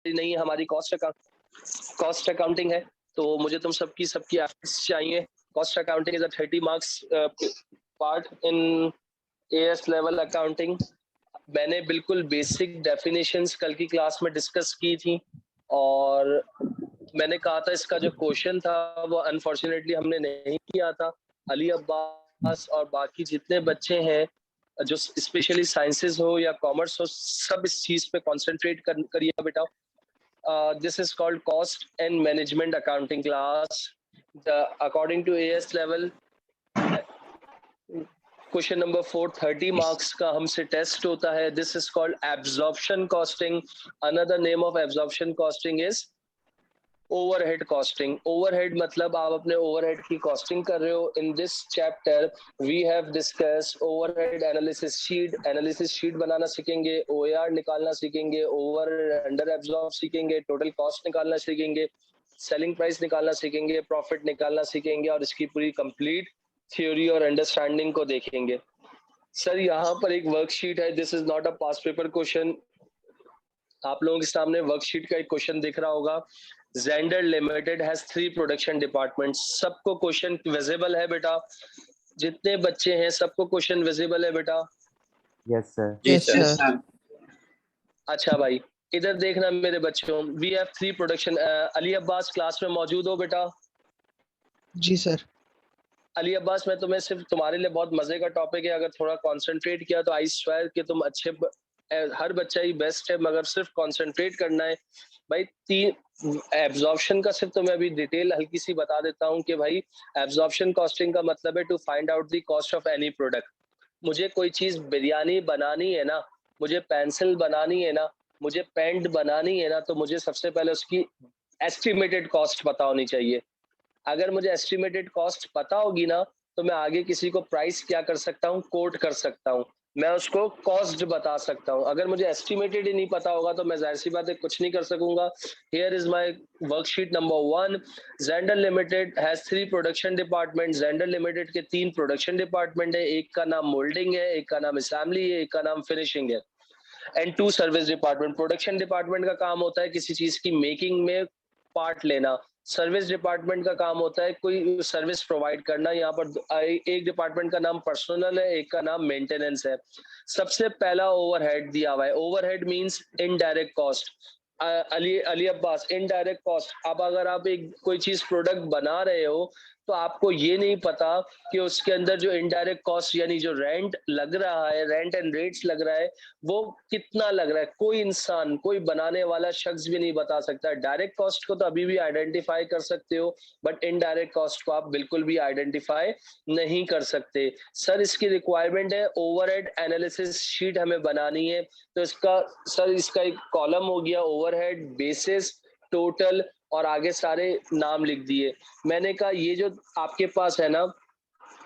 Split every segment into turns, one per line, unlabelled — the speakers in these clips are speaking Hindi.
नहीं हमारी कॉस्ट अकाउंटिंग है, तो मुझे तुम सबकी एफर्ट्स चाहिए। Cost accounting is a 30 marks part in as level accounting. मैंने बिल्कुल बेसिक डेफिनेशंस कल की क्लास में डिस्कस की थी, और मैंने कहा था इसका जो क्वेश्चन था वो अनफॉर्चुनेटली हमने नहीं किया था। अली अब्बास और बाकी जितने बच्चे हैं जो स्पेशली साइंसेस हो या कॉमर्स हो, सब इस चीज पे कॉन्सेंट्रेट करिए बेटा। this is called cost and management accounting class. According to AS level, question number 430 marks का हमसे टेस्ट होता है। This is called absorption costing. Another name of absorption costing is overhead costing. Overhead मतलब आप अपने ओवरहेड की कॉस्टिंग कर रहे हो। In this chapter we have discuss overhead analysis sheet बनाना सीखेंगे, ओएआर निकालना सीखेंगे, ओवर अंडर एब्जॉर्ब सीखेंगे, टोटल कॉस्ट निकालना सीखेंगे, सेलिंग प्राइस निकालना सीखेंगे, प्रॉफिट निकालना सीखेंगे, और इसकी पूरी कंप्लीट थ्योरी और अंडरस्टैंडिंग को देखेंगे। सर यहाँ पर एक वर्कशीट है, this is not a pass paper question. आप लोगों के सामने वर्कशीट का एक क्वेश्चन दिख रहा होगा। Gender limited has 3 production department. सबको क्वेश्चन विजिबल है बेटा? जितने बच्चे हैं सबको क्वेश्चन विजिबल है बेटा?
Yes sir.
Yes sir.
अच्छा भाई, इधर देखना मेरे बच्चों, we have 3 production. Ali Abbas class में मौजूद हो बेटा?
जी सर।
अली अब्बास, मैं तुम्हें सिर्फ तुम्हारे लिए बहुत मजे का टॉपिक है, अगर थोड़ा कंसंट्रेट किया तो आई स्वेयर कि तुम अच्छे हर बच्चा ही बेस्ट है, मगर सिर्फ कंसंट्रेट करना है भाई। 3 एब्जॉर्प्शन का सिर्फ तुम्हें अभी डिटेल हल्की सी बता देता हूँ कि भाई एब्जॉर्प्शन कॉस्टिंग का मतलब है to find out the cost of any product. मुझे कोई चीज बिरयानी बनानी है ना, मुझे पेंसिल बनानी है ना, मुझे पेंट बनानी है ना, तो मुझे सबसे पहले उसकी एस्टिमेटेड कॉस्ट पता होनी चाहिए। अगर मुझे एस्टिमेटेड कॉस्ट पता होगी ना, तो मैं आगे किसी को प्राइस क्या कर सकता हूँ, कोट कर सकता हूँ, मैं उसको कॉस्ट बता सकता हूँ। अगर मुझे एस्टिमेटेड ही नहीं पता होगा तो मैं जाहिर सी बात है कुछ नहीं कर सकूंगा। Here is my worksheet number 1। Gender limited has 3 production department. Gender limited के 3 प्रोडक्शन डिपार्टमेंट है, एक का नाम मोल्डिंग है, एक का नाम असेंबली है, एक का नाम फिनिशिंग है, and 2 service department. Production department का काम होता है किसी चीज की मेकिंग में पार्ट लेना। सर्विस डिपार्टमेंट का काम होता है कोई सर्विस प्रोवाइड करना। यहाँ पर एक डिपार्टमेंट का नाम पर्सनल है, एक का नाम मेंटेनेंस है। सबसे पहला ओवरहेड दिया हुआ है। Overhead means indirect cost. Ali Abbas, indirect cost. अब अगर आप एक कोई चीज प्रोडक्ट बना रहे हो तो आपको ये नहीं पता कि उसके अंदर जो इनडायरेक्ट कॉस्ट यानी जो रेंट लग रहा है, रेंट एंड रेट्स लग रहा है, वो कितना लग रहा है। कोई इंसान, कोई बनाने वाला शख्स भी नहीं बता सकता। डायरेक्ट कॉस्ट को तो अभी भी आइडेंटिफाई कर सकते हो, बट इनडायरेक्ट कॉस्ट को आप बिल्कुल भी आइडेंटिफाई नहीं कर सकते। सर इसकी रिक्वायरमेंट है ओवरहेड एनालिसिस शीट हमें बनानी है। तो इसका एक कॉलम हो गया ओवरहेड, बेसिस, टोटल, और आगे सारे नाम लिख दिए। मैंने कहा ये जो आपके पास है ना,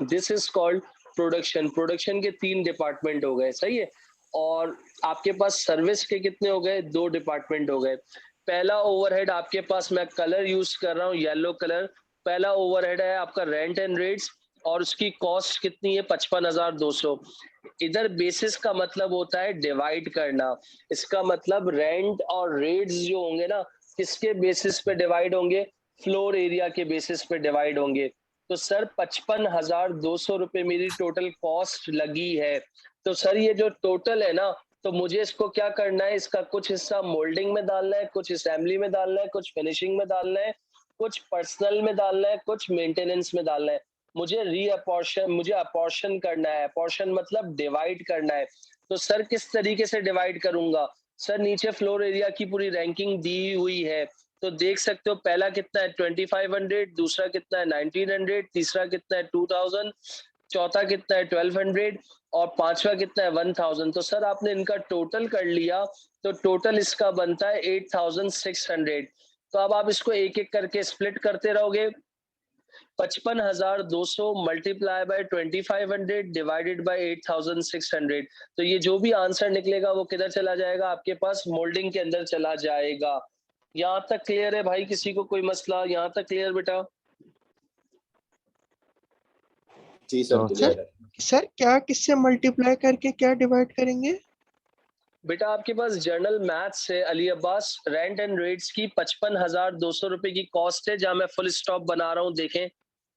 this is called production. Production के 3 डिपार्टमेंट हो गए, सही है। और आपके पास सर्विस के कितने हो गए, 2 डिपार्टमेंट हो गए। पहला ओवरहेड आपके पास, मैं कलर यूज कर रहा हूँ येलो कलर। पहला ओवरहेड है आपका रेंट एंड रेट्स, और उसकी कॉस्ट कितनी है, 55,200। इधर बेसिस का मतलब होता है डिवाइड करना। इसका मतलब रेंट और रेट्स जो होंगे ना, किसके बेसिस पे डिवाइड होंगे, फ्लोर एरिया के बेसिस पे डिवाइड होंगे। तो सर 55,200 रुपए मेरी टोटल कॉस्ट लगी है। तो सर ये जो टोटल है ना, तो मुझे इसको क्या करना है, इसका कुछ हिस्सा मोल्डिंग में डालना है, कुछ असेंबली में डालना है, कुछ फिनिशिंग में डालना है, कुछ पर्सनल में डालना है, कुछ मेंटेनेंस में डालना है। मुझे अपॉर्शन करना है। अपॉर्शन मतलब डिवाइड करना है। तो सर किस तरीके से डिवाइड करूंगा? सर नीचे फ्लोर एरिया की पूरी रैंकिंग दी हुई है, तो देख सकते हो पहला कितना है 2500, दूसरा कितना है 1900, तीसरा कितना है 2000, चौथा कितना है 1200, और पांचवा कितना है 1000। तो सर आपने इनका टोटल कर लिया, तो टोटल इसका बनता है 8600। तो अब आप इसको एक एक करके स्प्लिट करते रहोगे। 55,200 मल्टीप्लाई बाय 2500 डिवाइडेड बाय 8600। तो ये जो भी आंसर निकलेगा वो किधर चला जाएगा, आपके पास मोल्डिंग के अंदर चला जाएगा। यहाँ तक क्लियर है भाई? किसी को कोई मसला? यहाँ तक क्लियर बेटा?
जी सर, क्लियर है।
सर क्या किससे मल्टीप्लाई करके क्या डिवाइड करेंगे?
बेटा आपके पास जर्नल मैथ्स है Ali Abbas, rent and rates की 55,200 रुपए की कॉस्ट है, जहां मैं फुल स्टॉप बना रहा हूँ, देखें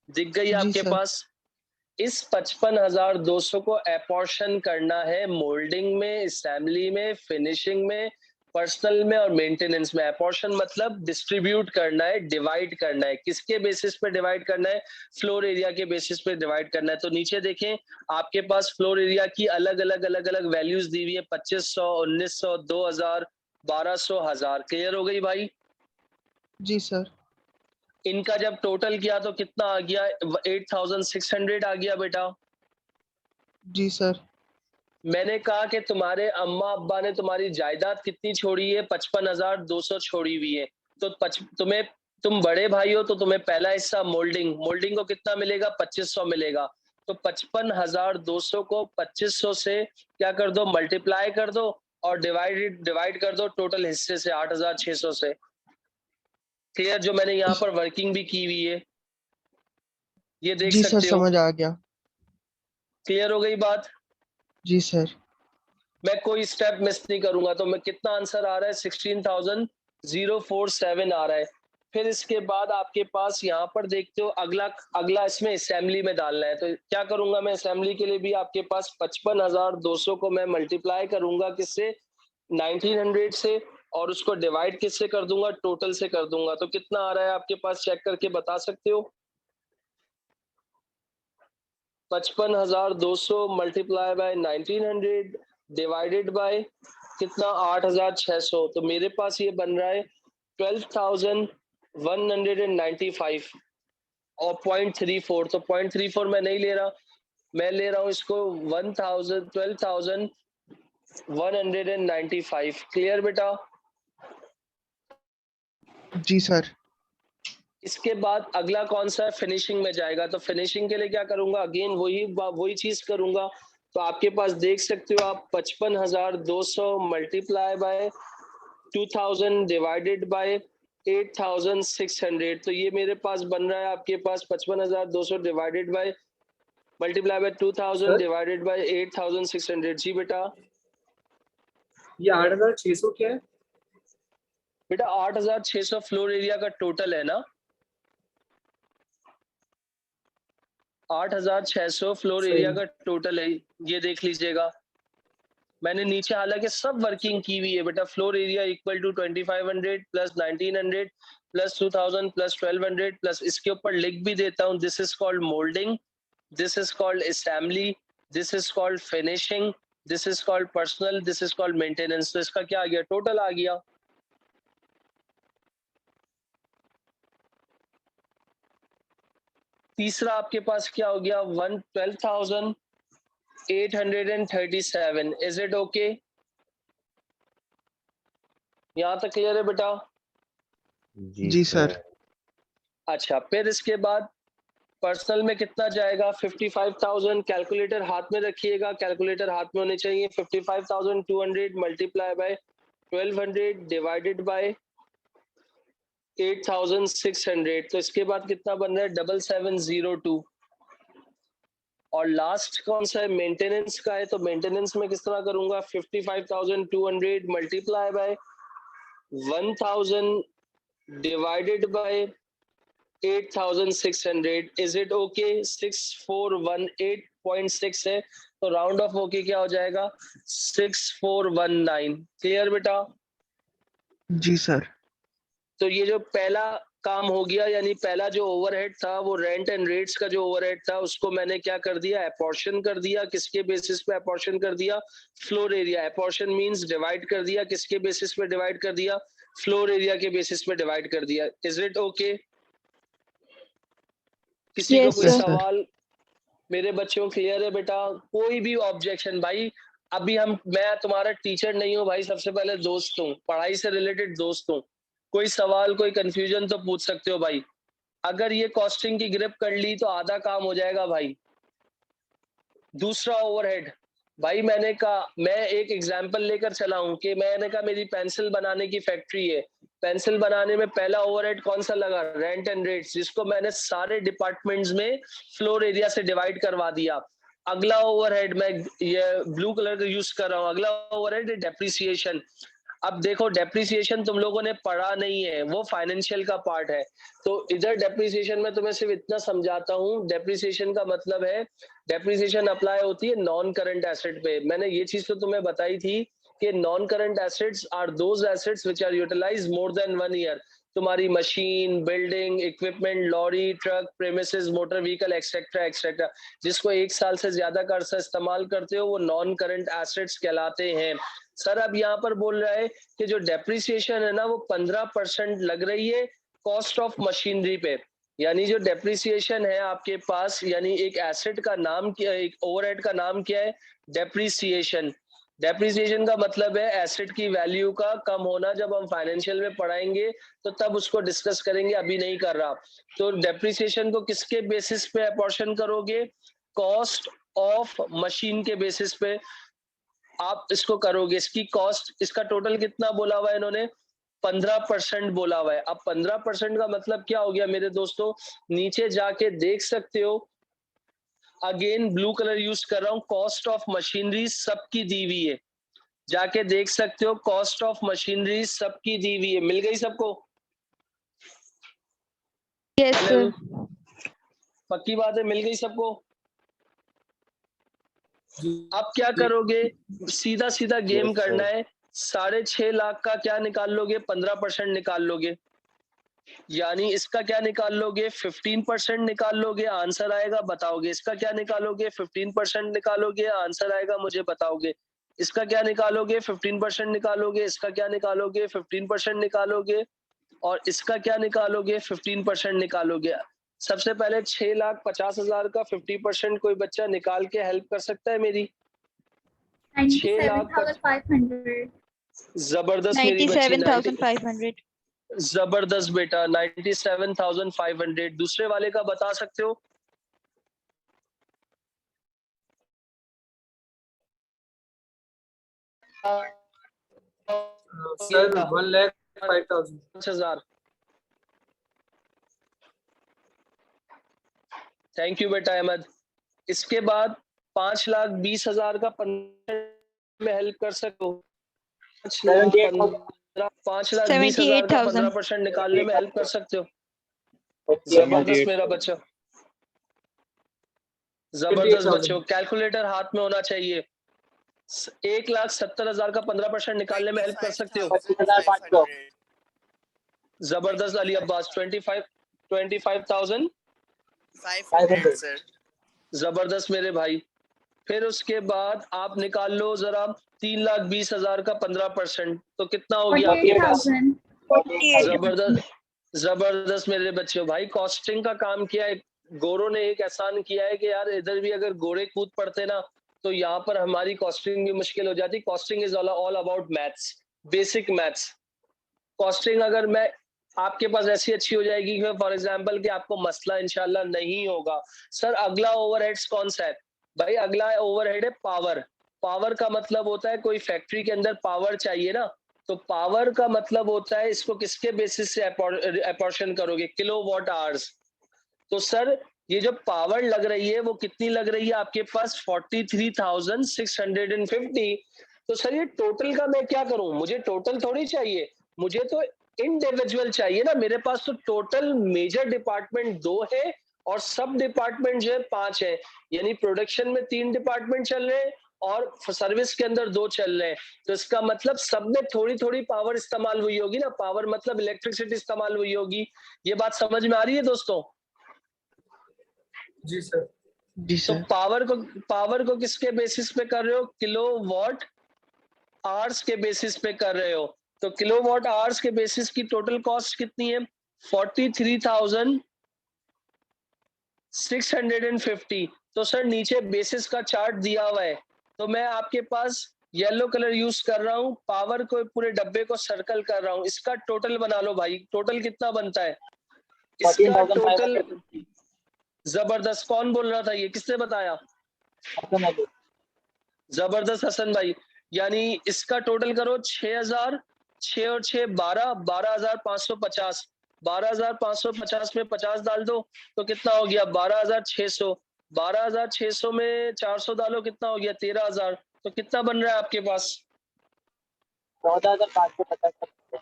दिख गई
जी
आपके
सर।
पास। इस 55,200 को एपोर्शन करना है मोल्डिंग में, असेंबली में, फिनिशिंग में, पर्सनल में और मेंटेनेंस में। एपोर्शन मतलब डिस्ट्रीब्यूट करना है, डिवाइड करना है। किसके बेसिस पे डिवाइड करना है? फ्लोर एरिया के बेसिस पे डिवाइड करना है। तो नीचे देखें, आपके पास फ्लोर एरिया की अलग-अलग वैल्यूज दी हुई है, 2500, 1900, 2000, 1200, 1000। क्लियर हो गई भाई?
जी सर।
इनका जब टोटल किया तो कितना आ गया? 8600 आ गया बेटा।
जी सर।
मैंने कहा कि तुम्हारे अम्मा अब्बा ने तुम्हारी जायदाद कितनी छोड़ी है? 55,200 छोड़ी हुई है। तो तुम्हें, तुम बड़े भाई हो तो तुम्हें पहला हिस्सा मोल्डिंग, मोल्डिंग को कितना मिलेगा? 2500 मिलेगा। तो 55,200 को 2500 से क्या कर दो? मल्टीप्लाई कर दो और डिवाइड कर दो टोटल हिस्से से, 8,600 से। क्लियर? जो मैंने यहाँ पर वर्किंग भी की हुई है, ये देख
जी सर,
सकते हो।
समझ आ गया।
क्लियर हो गई बात?
जी सर।
मैं कोई स्टेप मिस नहीं करूंगा। तो मैं कितना आंसर आ रहा है? 16,047 आ रहा है। फिर इसके बाद आपके पास यहाँ पर देखते हो, अगला अगला इसमें असेंबली में डालना है। तो क्या करूंगा मैं असेंबली के लिए भी? आपके पास 55,200 को मैं मल्टीप्लाई करूंगा किससे? 1900 से, और उसको डिवाइड किससे कर दूंगा? टोटल से कर दूंगा। तो कितना आ रहा है आपके पास? चेक करके बता सकते हो? 55,200 मल्टीप्लाई बाय 1900 डिवाइडेड बाय कितना? 8,600। तो मेरे पास ये बन रहा है 12,195 और 0.34। तो 0.34 मैं नहीं ले रहा, मैं ले रहा हूँ इसको 12,195। क्लियर बेटा?
जी सर।
इसके बाद अगला कौन सा है? फिनिशिंग में जाएगा। तो फिनिशिंग के लिए क्या करूंगा? अगेन वही चीज करूंगा। तो आपके पास देख सकते हो आप, 55,200 मल्टीप्लाई बाय 2000 डिवाइडेड बाय 8,600। तो ये मेरे पास बन रहा है आपके पास 55,200 divided by multiply by 2000
sir
divided by 8,600। जी बेटा।
ये 8,600 क्या है?
बेटा 8,600 फ्लोर एरिया का टोटल है ना। 8,600 फ्लोर एरिया
सही।
का टोटल है, ये देख लीजिएगा। मैंने नीचे हालांकि सब वर्किंग की हुई है बेटा। Floor area equal to 2500 plus 1900 plus 2000 plus 1200 plus इसके ऊपर लिख भी देता हूँ, this is called moulding, this is called assembly, this is called finishing, this is called personal, this is called maintenance. तो इसका क्या आ गया? टोटल आ गया। तीसरा आपके पास क्या हो गया? 12,837। Is it okay? यहाँ तक क्लियर है बेटा?
जी सर।
अच्छा, फिर इसके बाद पर्सनल में कितना जाएगा? 55,000। कैलकुलेटर हाथ में रखिएगा, कैलकुलेटर हाथ में होने चाहिए। 55,200 मल्टीप्लाई बाय 1200 डिवाइडेड बाय 8,600। तो इसके बाद कितना बन रहा है? 7702। और लास्ट कौन सा है? मेंटेनेंस का है। तो मेंटेनेंस में किस तरह करूंगा? 55,200 multiply by 1000 divided by 8,600। Is it okay? 6418.6 है, तो राउंड ऑफ होके क्या हो जाएगा? 6419। क्लियर बेटा?
जी सर।
तो ये जो पहला काम हो गया, यानी पहला जो ओवरहेड था वो रेंट एंड रेट्स का जो ओवरहेड था, उसको मैंने क्या कर दिया? अपोर्शन कर दिया। किसके बेसिस पे अपोर्शन कर दिया? Floor area. Apportion means divide कर दिया। किसके बेसिस पे डिवाइड कर दिया? फ्लोर एरिया के बेसिस पे डिवाइड कर दिया। Is it okay? किसी को
यस
कोई
यस
सर।
सर।
सवाल? मेरे बच्चों क्लियर है बेटा? कोई भी ऑब्जेक्शन भाई? अभी मैं तुम्हारा टीचर नहीं हूँ भाई, सबसे पहले दोस्त हूँ, पढ़ाई से रिलेटेड दोस्त हूँ। कोई सवाल, कोई कंफ्यूजन तो पूछ सकते हो भाई। अगर ये कॉस्टिंग की ग्रिप कर ली तो आधा काम हो जाएगा भाई। दूसरा ओवरहेड, भाई मैंने कहा, मैं एक एग्जांपल लेकर चला हूं कि मैंने कहा मेरी पेंसिल बनाने की फैक्ट्री है। पेंसिल बनाने में पहला ओवरहेड कौन सा लगा? रेंट एंड रेट्स, जिसको मैंने सारे डिपार्टमेंट्स में फ्लोर एरिया से डिवाइड करवा दिया। अगला ओवरहेड मैं ये ब्लू कलर का यूज कर रहा हूँ, अगला ओवरहेड डेप्रिसिएशन। अब देखो डेप्रिसिएशन तुम लोगों ने पढ़ा नहीं है, वो फाइनेंशियल का पार्ट है। तो इधर डेप्रिसिएशन में तुम्हें सिर्फ इतना समझाता हूँ, डेप्रिसिएशन का मतलब है डेप्रिसिएशन अप्लाई होती है नॉन करंट एसेट पे। मैंने ये चीज तो तुम्हें बताई थी कि non current assets are those assets which are utilized more than 1 year. तुम्हारी machine, building, equipment, lorry, truck, premises, motor vehicle etcetera etcetera, जिसको 1 साल से ज्यादा का अरसा इस्तेमाल करते हो वो नॉन करंट एसेट्स कहलाते हैं। सर अब यहाँ पर बोल रहा है कि जो डेप्रिसिएशन है ना वो 15% लग रही है कॉस्ट ऑफ मशीनरी पे। यानी जो डेप्रिसिएशन है आपके पास, यानी एक एसेट का नाम क्या है, एक ओवरहेड का नाम क्या है, डेप्रिसिएशन। डेप्रिसिएशन का मतलब है एसेट की वैल्यू का कम होना। जब हम फाइनेंशियल में पढ़ाएंगे तो तब उसको डिस्कस करेंगे, अभी नहीं कर रहा। तो डेप्रिसिएशन को किसके बेसिस पे अपॉर्शन करोगे, कॉस्ट ऑफ मशीन के बेसिस पे आप इसको करोगे। इसकी कॉस्ट, इसका टोटल कितना बोला हुआ है इन्होंने, 15% बोला हुआ है। अब 15% का मतलब क्या हो गया मेरे दोस्तों, नीचे जाके देख सकते हो, अगेन ब्लू कलर यूज कर रहा हूं, कॉस्ट ऑफ मशीनरी सबकी दी हुई है, जाके देख सकते हो कॉस्ट ऑफ मशीनरी सबकी दी हुई है। मिल गई सबको?
Yes sir.
पक्की बात है, मिल गई सबको?
जी
अब क्या करोगे, सीधा सीधा गेम
Yes,
करना
sir.
है। 6.5 लाख का क्या निकाल लोगे, 15% निकाल लोगे, यानी इसका क्या निकाल लोगे, 15% निकाल लोगे, आंसर आएगा बताओगे। इसका क्या निकालोगे, 15% निकालोगे, आंसर आएगा मुझे बताओगे। इसका क्या निकालोगे, 15% निकालोगे, इसका क्या निकालोगे, 15% निकालोगे, और इसका क्या निकालोगे, 15% निकालोगे। सबसे पहले 6,50,000 का 50% कोई बच्चा निकाल के हेल्प कर सकता है मेरी?
97,500.
जबरदस्त मेरी बच्ची,
97,500।
जबरदस्त बेटा, 97,500। दूसरे वाले का बता सकते हो?
सर 1,05,000.
5,000। थैंक यू बेटा अहमद। इसके बाद 5,20,000 का 15% में हेल्प कर सको। 5,20,000 का 15% निकालने में हेल्प कर सकते हो? जबरदस्त मेरा बच्चा, जबरदस्त बच्चों। कैलकुलेटर हाथ में होना चाहिए। 1,70,000 का 15% निकालने में हेल्प कर सकते हो? जबरदस्त अली अब्बास। 25,500
sir.
जबरदस्त मेरे भाई। फिर उसके बाद आप निकाल लो जरा 3,20,000 का 15%, तो कितना हो गया आपके पास?
48,000.
जबरदस्त, जबरदस्त मेरे बच्चों। भाई कॉस्टिंग का काम किया है गोरों ने, एक एहसान किया है कि यार इधर भी अगर गोरे कूद पड़ते ना तो यहाँ पर हमारी कॉस्टिंग भी मुश्किल हो जाती। Costing is all about maths, basic maths. Costing अगर मैं आपके पास ऐसी अच्छी हो जाएगी कि फॉर एग्जांपल कि आपको मसला इंशाल्लाह नहीं होगा। सर अगला ओवरहेड्स कौन सा है? भाई अगला ओवरहेड है पावर। पावर का मतलब होता है कोई फैक्ट्री के अंदर पावर चाहिए ना, तो पावर का मतलब होता है इसको किसके बेसिस से अपॉर्शन करोगे, किलोवाट आवर्स। तो सर ये जो पावर लग रही है वो कितनी लग रही है आपके पास, 43,650। तो सर ये टोटल का मैं क्या करूं, मुझे टोटल थोड़ी चाहिए, मुझे तो इंडिविजुअल चाहिए ना। मेरे पास तो टोटल मेजर डिपार्टमेंट 2 है और सब डिपार्टमेंट जो है 5 है। यानी प्रोडक्शन में 3 डिपार्टमेंट चल रहे हैं और सर्विस के अंदर 2 चल रहे हैं। तो इसका मतलब सब में थोड़ी थोड़ी पावर इस्तेमाल हुई होगी ना, पावर मतलब इलेक्ट्रिसिटी इस्तेमाल हुई होगी। ये बात समझ में आ रही है दोस्तों?
जी सर.
जी
तो
सर।
पावर को किसके बेसिस पे कर रहे हो, किलोवाट आवर्स के बेसिस पे कर रहे हो। तो किलोवाट आवर्स के बेसिस की टोटल कॉस्ट कितनी है, 43,650। तो सर नीचे बेसिस का चार्ट दिया हुआ है, तो मैं आपके पास येलो कलर यूज कर रहा हूं, पावर को पूरे डब्बे को सर्कल कर रहा हूं। इसका टोटल बना लो भाई, टोटल कितना बनता है इसका टोटल? जबरदस्त, कौन बोल रहा था ये, किसने बताया? जबरदस्त हसन भाई। यानी इसका टोटल करो 6,000, 6 और 6 12, 12,550। 12,550 में 50 डाल दो तो कितना हो गया, 12,600। 12,600 में 400 डालो, कितना हो गया? 13,000। तो कितना बन रहा है आपके पास?
14,550।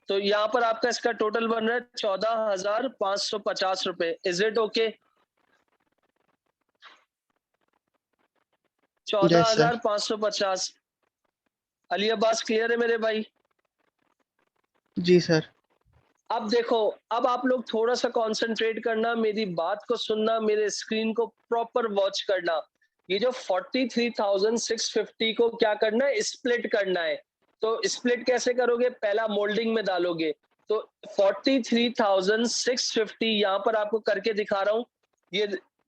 तो यहाँ पर आपका इसका टोटल बन रहा है 14,550 रुपए। Is it okay?
Yes, sir.
14,550। Ali Abbas clear है मेरे भाई?
जी सर।
अब देखो, अब आप लोग थोड़ा सा कंसंट्रेट करना, मेरी बात को सुनना, मेरे स्क्रीन को प्रॉपर वॉच करना। ये जो 43,650 को क्या करना है? स्प्लिट करना है। तो स्प्लिट कैसे करोगे? पहला मोल्डिंग में डालोगे। तो 43,650 यहाँ पर आपको करके दिखा रहा हूँ।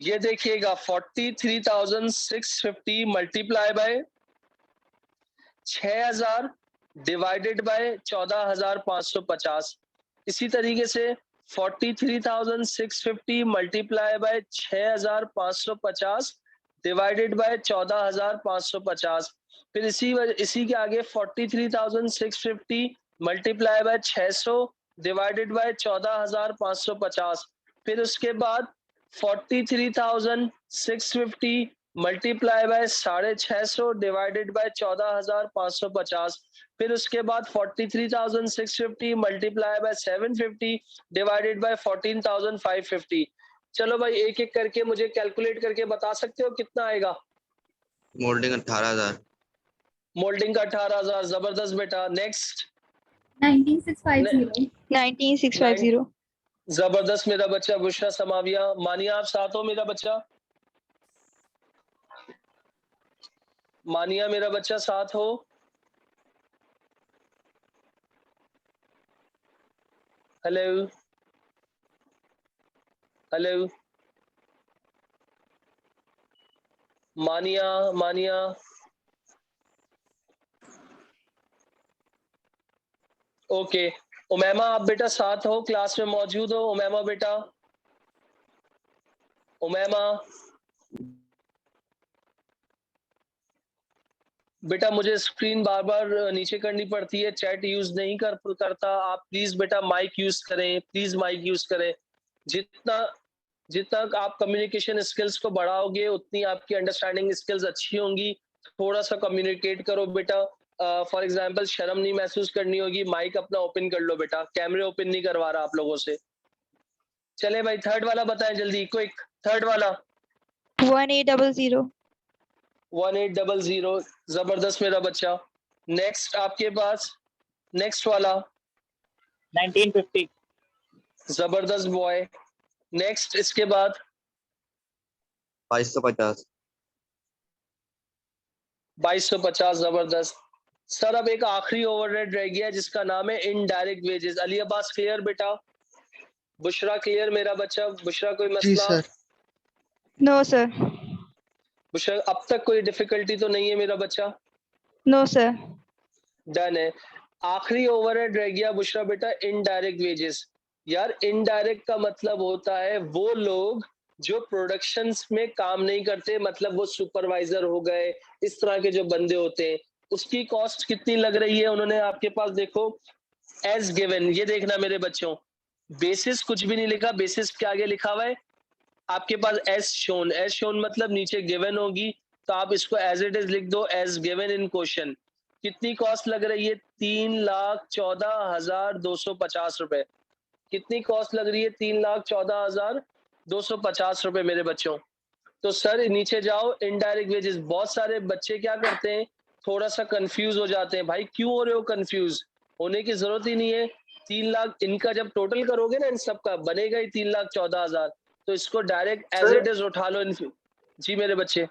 ये देखिएगा, 43,650 मल्टीप्लाई बाय 6,000 डिवाइडेड बाय 14,550। इसी तरीके से 43,650 मल्टीप्लाई बाय 6,550 डिवाइडेड बाय 14,550। फिर इसी के आगे 43,650 मल्टीप्लाई बाय 600 डिवाइडेड बाय 14,550। फिर उसके बाद 43,650 मल्टीप्लाई बाय 650 डिवाइडेड बाय 14,550। फिर उसके बाद 43,650 मल्टीप्लाई बाय 750 डिवाइडेड बाय 14,550। चलो भाई, एक एक करके मुझे कैलकुलेट करके बता सकते हो कितना आएगा?
मोल्डिंग 18,000।
मोल्डिंग का 18,000। जबरदस्त बेटा। नेक्स्ट
19,650.
19,650.
जबरदस्त मेरा बच्चा बुशरा समाविया। मानिया आप साथ हो मेरा बच्चा? मानिया मेरा बच्चा साथ हो? हेलो हेलो मानिया, मानिया। ओके, उमैमा आप बेटा साथ हो, क्लास में मौजूद हो? उमैमा बेटा, उमैमा बेटा, मुझे स्क्रीन बार बार नीचे करनी पड़ती है, चैट यूज नहीं करता। आप प्लीज बेटा माइक यूज करें, प्लीज माइक यूज करें। जितना जितना आप कम्युनिकेशन स्किल्स को बढ़ाओगे उतनी आपकी अंडरस्टैंडिंग स्किल्स अच्छी होंगी। थोड़ा सा कम्युनिकेट करो बेटा। फॉर एग्जांपल शर्म नहीं महसूस करनी होगी। माइक अपना ओपन कर लो बेटा, कैमरे ओपन नहीं करवा रहा आप लोगों से। चले भाई, थर्ड वाला बताएं जल्दी, क्विक। थर्ड वाला
1800.
1800। जबरदस्त मेरा बच्चा। नेक्स्ट आपके पास, नेक्स्ट वाला
1950.
जबरदस्त बॉय। नेक्स्ट इसके बाद
2250।
2250। जबरदस्त सर। अब एक आखिरी ओवरहेड रह गया जिसका नाम है indirect wages. Ali Abbas clear बेटा? बुशरा क्लियर मेरा बच्चा? बुशरा कोई
जी
मसला?
सर।
No, sir.
बुशरा अब तक कोई डिफिकल्टी तो नहीं है मेरा बच्चा?
No, sir.
डन है। आखिरी ओवरहेड रह गया बुशरा बेटा, इनडायरेक्ट वेजेस। यार इनडायरेक्ट का मतलब होता है वो लोग जो प्रोडक्शंस में काम नहीं करते, मतलब वो सुपरवाइजर हो गए, इस तरह के जो बंदे होते हैं। उसकी कॉस्ट कितनी लग रही है? उन्होंने आपके पास देखो एज गिवन, ये देखना मेरे बच्चों, बेसिस कुछ भी नहीं लिखा। बेसिस के आगे लिखा हुआ है आपके पास एज शोन। एज शोन मतलब नीचे गिवन होगी, तो आप इसको एज इट इज लिख दो, एज गिवन इन क्वेश्चन। कितनी कॉस्ट लग रही है? 3,14,250 रुपए। कितनी कॉस्ट लग रही है? 3,14,250 रुपए मेरे बच्चों। तो सर नीचे जाओ, इनडायरेक्ट वेजेस। बहुत सारे बच्चे क्या करते हैं, थोड़ा सा कंफ्यूज हो जाते हैं। भाई क्यों हो रहे हो कंफ्यूज? होने की जरूरत ही नहीं है। 3 लाख इनका जब टोटल करोगे ना, इन सबका बनेगा ही 3,14,000। तो इसको direct as
sir
it is उठा लो। जी मेरे बच्चे।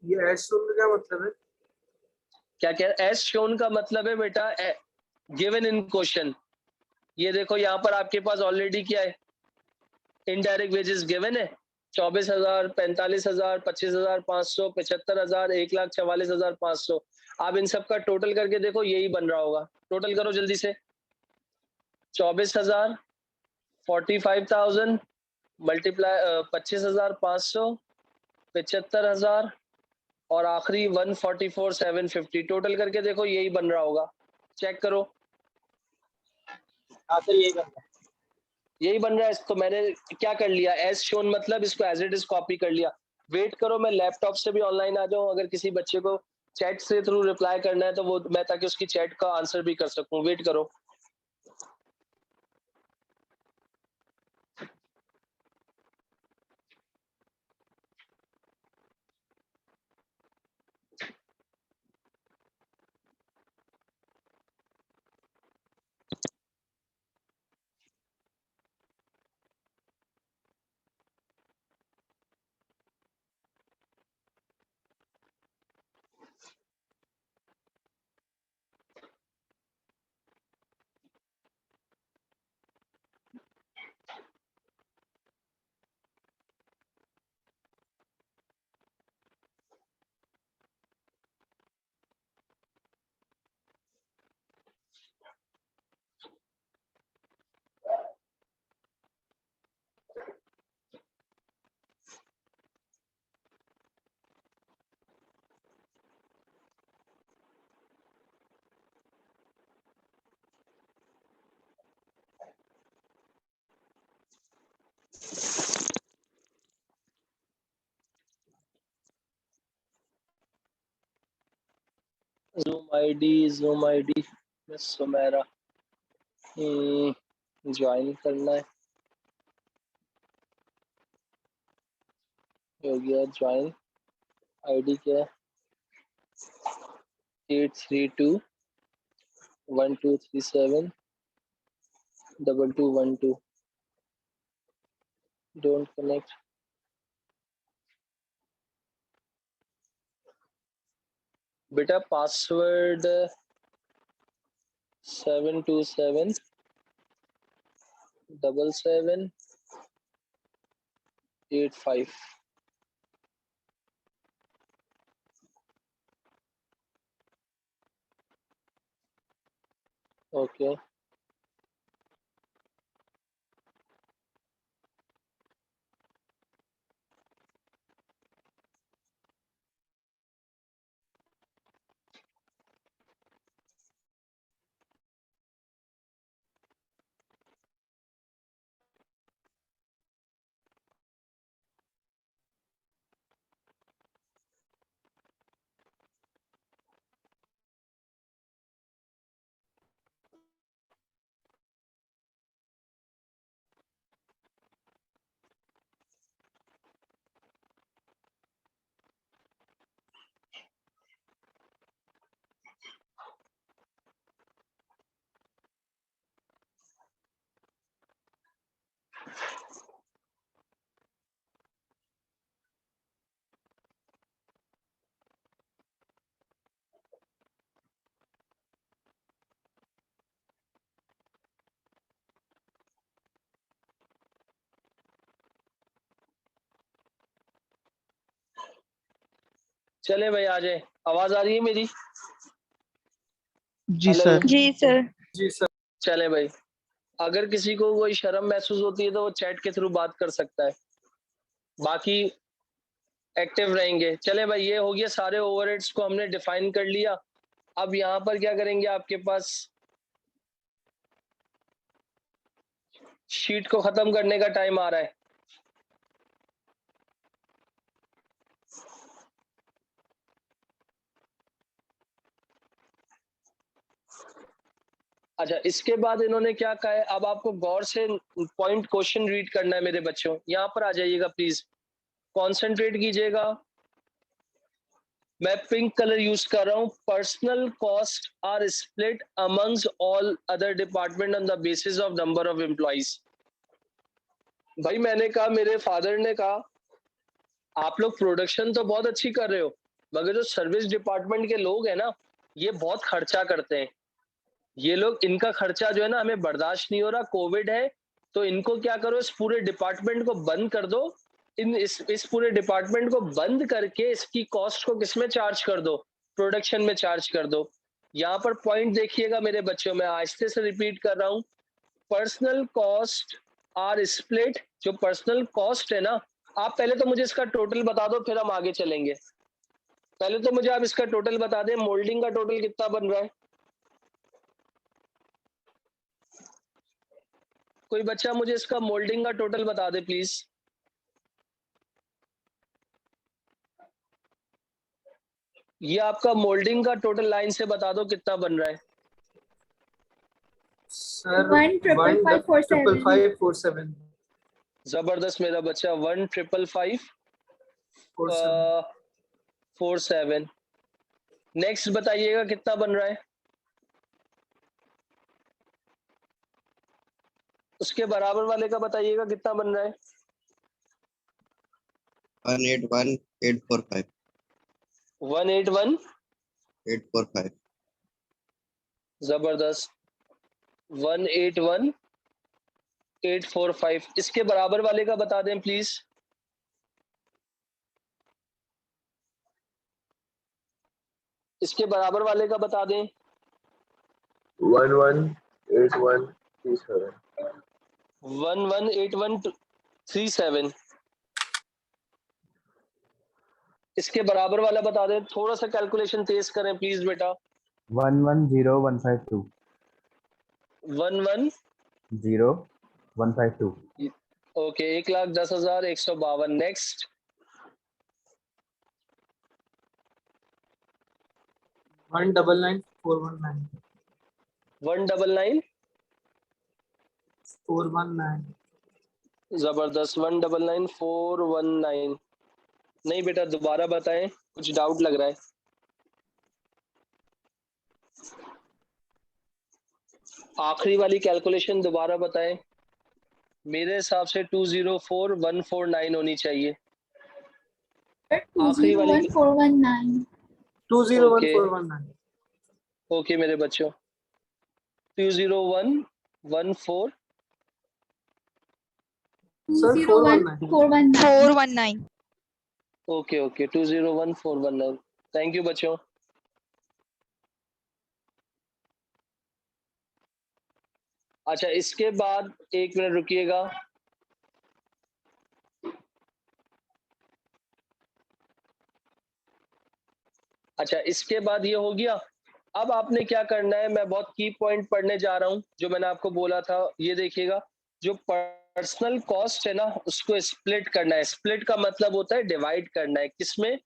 ये एस शून्य का क्या मतलब है?
क्या कह एज शोन का मतलब है बेटा गिवन इन क्वेश्चन। ये देखो यहाँ पर आपके पास ऑलरेडी क्या है, इनडायरेक्ट वेजेस गिवन है। 24,000, 45,000, 25,500, 75,000, 1,44,500। आप इन सब का टोटल करके देखो, यही बन रहा होगा। टोटल करो जल्दी से। 24,000, 45,000 मल्टीप्लाई 25,500, 75,000 और आखिरी 144,750। टोटल करके देखो, यही बन रहा होगा। चेक करो।
हाँ सर, यही बनता है।
यही बन रहा है, तो मैंने क्या कर लिया, एज शोन मतलब इसको एज इट इज कॉपी कर लिया। वेट करो, मैं लैपटॉप से भी ऑनलाइन आ जाऊं, अगर किसी बच्चे को चैट से थ्रू रिप्लाई करना है तो वो मैं, ताकि उसकी चैट का आंसर भी कर सकूं। वेट करो। Zoom ID miss Sumera join करना है, हो गया ज्वाइन। आईडी क्या है? 83212372212। Don't connect. बेटा पासवर्ड 7277785। ओके चले भाई, आ जाए। आवाज आ रही है मेरी?
जी
हेलो।
सर।
जी सर।
जी सर।
चले भाई, अगर किसी को कोई शर्म महसूस होती है तो वो चैट के थ्रू बात कर सकता है, बाकी एक्टिव रहेंगे। चले भाई, ये हो गया, सारे ओवरहेड्स को हमने डिफाइन कर लिया। अब यहाँ पर क्या करेंगे, आपके पास शीट को खत्म करने का टाइम आ रहा है। अच्छा, इसके बाद इन्होंने क्या कहा है, अब आपको गौर से पॉइंट क्वेश्चन रीड करना है मेरे बच्चों। यहाँ पर आ जाइएगा प्लीज, कॉन्सेंट्रेट कीजिएगा। मैं पिंक कलर यूज कर रहा हूं। Personal cost are split amongst all other department on the basis of number of employees. भाई मैंने कहा, मेरे फादर ने कहा, आप लोग प्रोडक्शन तो बहुत अच्छी कर रहे हो, मगर जो सर्विस डिपार्टमेंट के लोग हैं ना, ये बहुत खर्चा करते हैं। ये लोग, इनका खर्चा जो है ना, हमें बर्दाश्त नहीं हो रहा। कोविड है तो इनको क्या करो, इस पूरे डिपार्टमेंट को बंद कर दो। इस पूरे डिपार्टमेंट को बंद करके इसकी कॉस्ट को किसमें चार्ज कर दो, प्रोडक्शन में चार्ज कर दो। यहाँ पर पॉइंट देखिएगा मेरे बच्चों, मैं आहिस्ते से रिपीट कर रहा हूँ। पर्सनल कॉस्ट आर स्प्लिट, जो पर्सनल कॉस्ट है ना, आप पहले तो मुझे इसका टोटल बता दो, फिर हम आगे चलेंगे। पहले तो मुझे आप इसका टोटल बता दें, मोल्डिंग का टोटल कितना बन रहा है? कोई बच्चा मुझे इसका मोल्डिंग का टोटल बता दे प्लीज। ये आपका मोल्डिंग का टोटल लाइन से बता दो कितना बन रहा है।
सर
1,555,4,7.
जबरदस्त मेरा बच्चा, 1,555,4,7। नेक्स्ट बताइएगा कितना बन रहा है। उसके बराबर वाले का बताइएगा कितना बन रहा है।
181,845.
181
845.
जबरदस्त, 181,845। इसके बराबर वाले का बता दें प्लीज। इसके बराबर वाले का बता दें।
118137.
118137। इसके बराबर वाला बता दें। थोड़ा सा कैलकुलेशन तेज करें प्लीज बेटा।
110152.
11
0152.
ओके, 1,10,152। नेक्स्ट।
199,419.
199
419.
जबरदस्त, 199,419। नहीं बेटा दोबारा बताएं, कुछ डाउट लग रहा है। आखिरी वाली कैलकुलेशन दोबारा बताएं। मेरे हिसाब से 2,04,149 होनी चाहिए। आखिरी वाली
2,01419.
201419.
ओके मेरे बच्चों, 2,01,14।
Sir 419.
2,01419.
419।
Okay okay, 2,01,419। Thank you बच्चों। अच्छा, इसके बाद 1 मिनट रुकिएगा। अच्छा, इसके बाद ये हो गया। अब आपने क्या करना है, मैं बहुत की पॉइंट पढ़ने जा रहा हूं जो मैंने आपको बोला था। ये देखिएगा, जो पर्सनल कॉस्ट है ना उसको स्प्लिट करना है। स्प्लिट का मतलब होता है डिवाइड करना है। किसमें?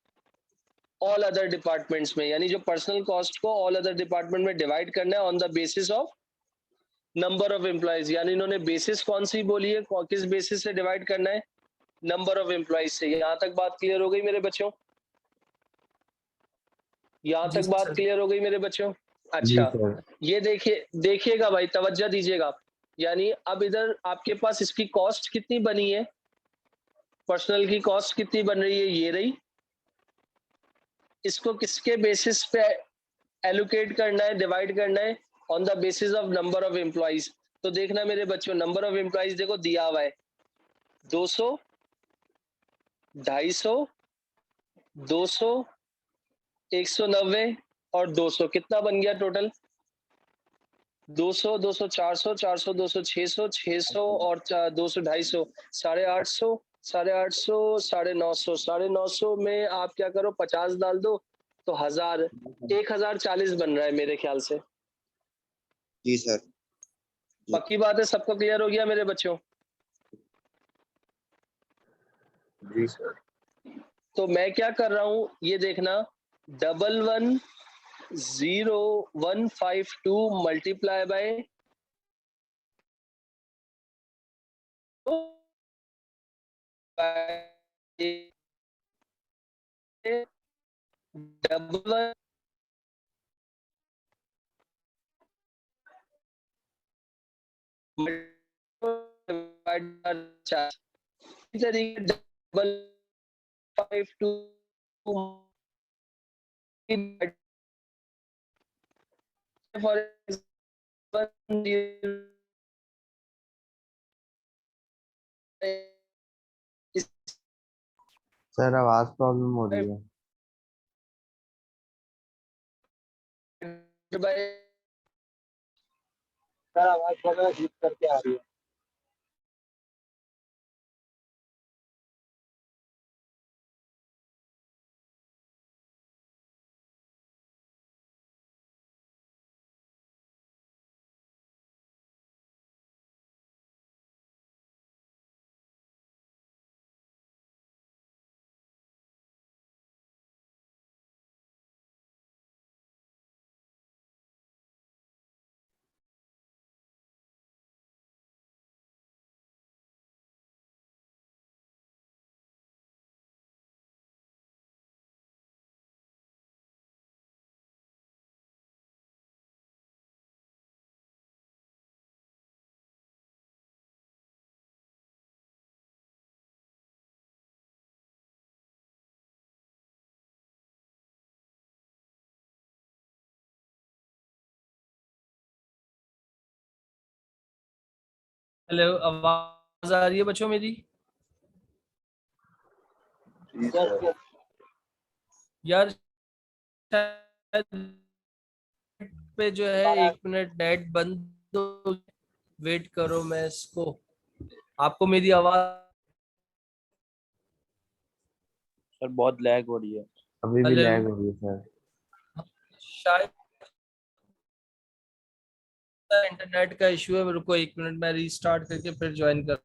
ऑल अदर डिपार्टमेंट्स में। यानी जो पर्सनल कॉस्ट को ऑल अदर डिपार्टमेंट में डिवाइड करना है on the basis of number of employees. यानी इन्होंने बेसिस कौन सी बोली है, किस बेसिस से डिवाइड करना है? नंबर ऑफ एम्प्लॉयज से। यहां तक बात क्लियर हो गई मेरे बच्चों? यहां
जी
तक बात
सर.
क्लियर हो गई मेरे बच्चों?
जी
अच्छा,
सर.
ये देखिएगा भाई, तवज्जो दीजिएगा। यानी अब इधर आपके पास इसकी कॉस्ट कितनी बनी है, पर्सनल की कॉस्ट कितनी बन रही है, ये रही। इसको किसके बेसिस पे एलोकेट करना है, डिवाइड करना है? On the basis of number of employees. तो देखना मेरे बच्चों, नंबर ऑफ एम्प्लॉइज देखो दिया हुआ है 200, 250, 200, 190 और 200। कितना बन गया टोटल? 200, 200, 400, 400, 200, 600, 600 और 200, 250, 850, 850, 950, 950 में आप क्या करो, 50 डाल दो तो 1000, 1040 बन रहा है मेरे ख्याल से।
जी सर.
पक्की बात है, सबको क्लियर हो गया मेरे बच्चों?
जी सर.
तो मैं क्या कर रहा हूं ये देखना, 110152 मल्टीप्लाई बाय डबल तरीके डबल 52 फॉर
सर आवाज प्रॉब्लम हो रही है.
सर आवाज वगैरह हिट करके आ रही है।
हेलो, आवाज आ रही है बच्चों मेरी?
जी सर।
यार शायद पे जो है 1 मिनट नेट बंद हो, वेट करो, मैं इसको, आपको मेरी आवाज
सर बहुत लैग हो रही है।
अभी भी
हेलो,
लैग हो रही है सर।
शायद इंटरनेट का इशू है, रुको 1 मिनट, मैं रीस्टार्ट करके फिर ज्वाइन कर।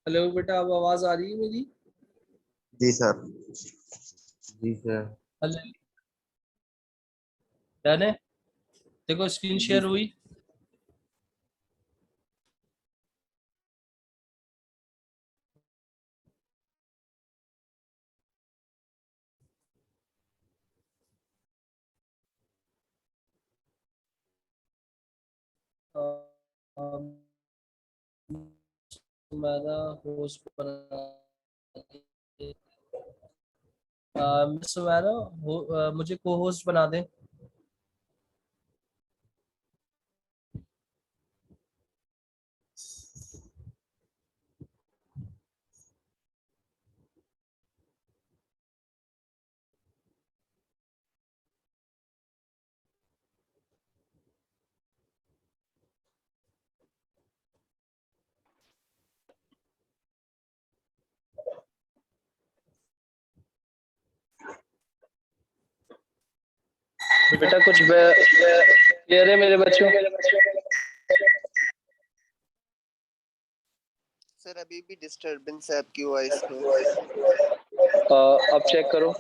हेलो बेटा, अब आवाज आ रही है मेरी?
जी सर।
जी सर।
हेलो, डन है? देखो स्क्रीन
जी
शेयर
सर।
हुई। तुम्हारा होस्ट बना, मिस सुमैरा मुझे को होस्ट बना दें। बेटा कुछ क्लियर है मेरे बच्चों?
सर अभी भी डिस्टरबेंस है आपकी वॉइस में।
अब चेक करो।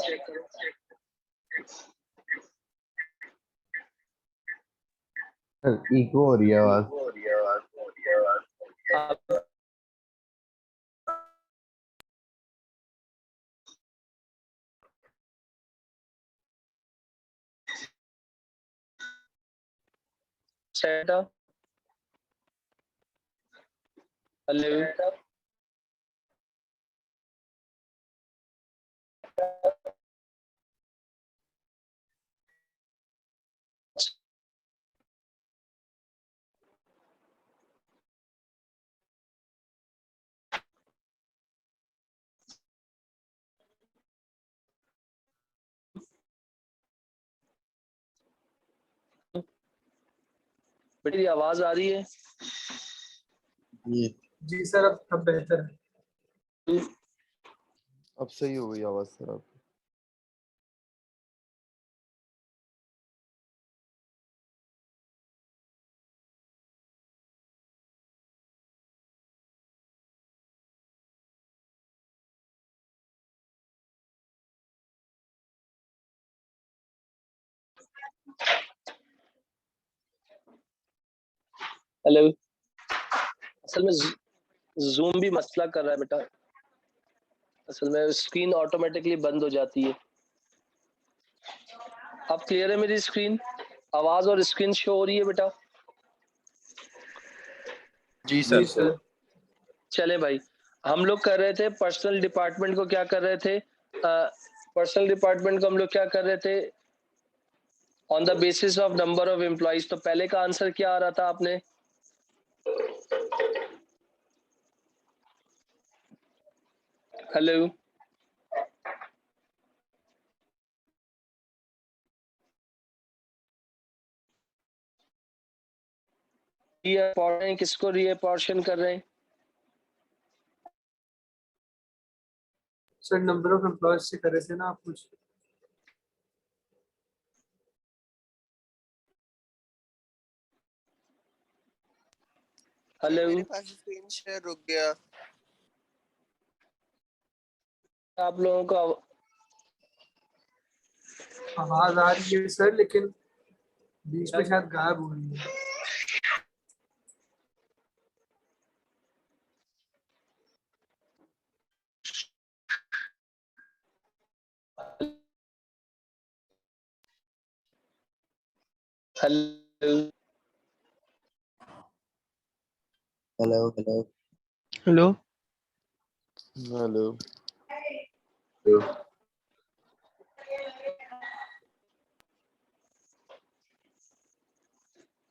सर इको हो रही है आवाज।
अब सेट अप। हेलो, बेटी आवाज आ रही है?
जी।
जी सर, अब बेहतर है।
अब सही हो गई आवाज सर अब।
हेलो, असल में जूम भी मसला कर रहा है बेटा, असल में स्क्रीन ऑटोमेटिकली बंद हो जाती है। अब क्लियर है मेरी स्क्रीन? आवाज और स्क्रीन शो हो रही है बेटा?
जी
जी
सर।
सर।
चले भाई, हम लोग कर रहे थे पर्सनल डिपार्टमेंट को, क्या कर रहे थे? पर्सनल डिपार्टमेंट को हम लोग क्या कर रहे थे? On the basis of number of employees. तो पहले का आंसर क्या आ रहा था आपने? हेलो, किसको रीअपॉर्शन कर रहे हैं?
सर नंबर ऑफ एम्प्लॉयज से कर रहे थे ना आप कुछ।
हेलो,
मेरे पास स्क्रीन शेयर रुक गया।
आप लोगों का
आवाज आ रही है सर, लेकिन बीच में शायद गायब हो रही है।
Hello,
hello hello
hello.
Hello.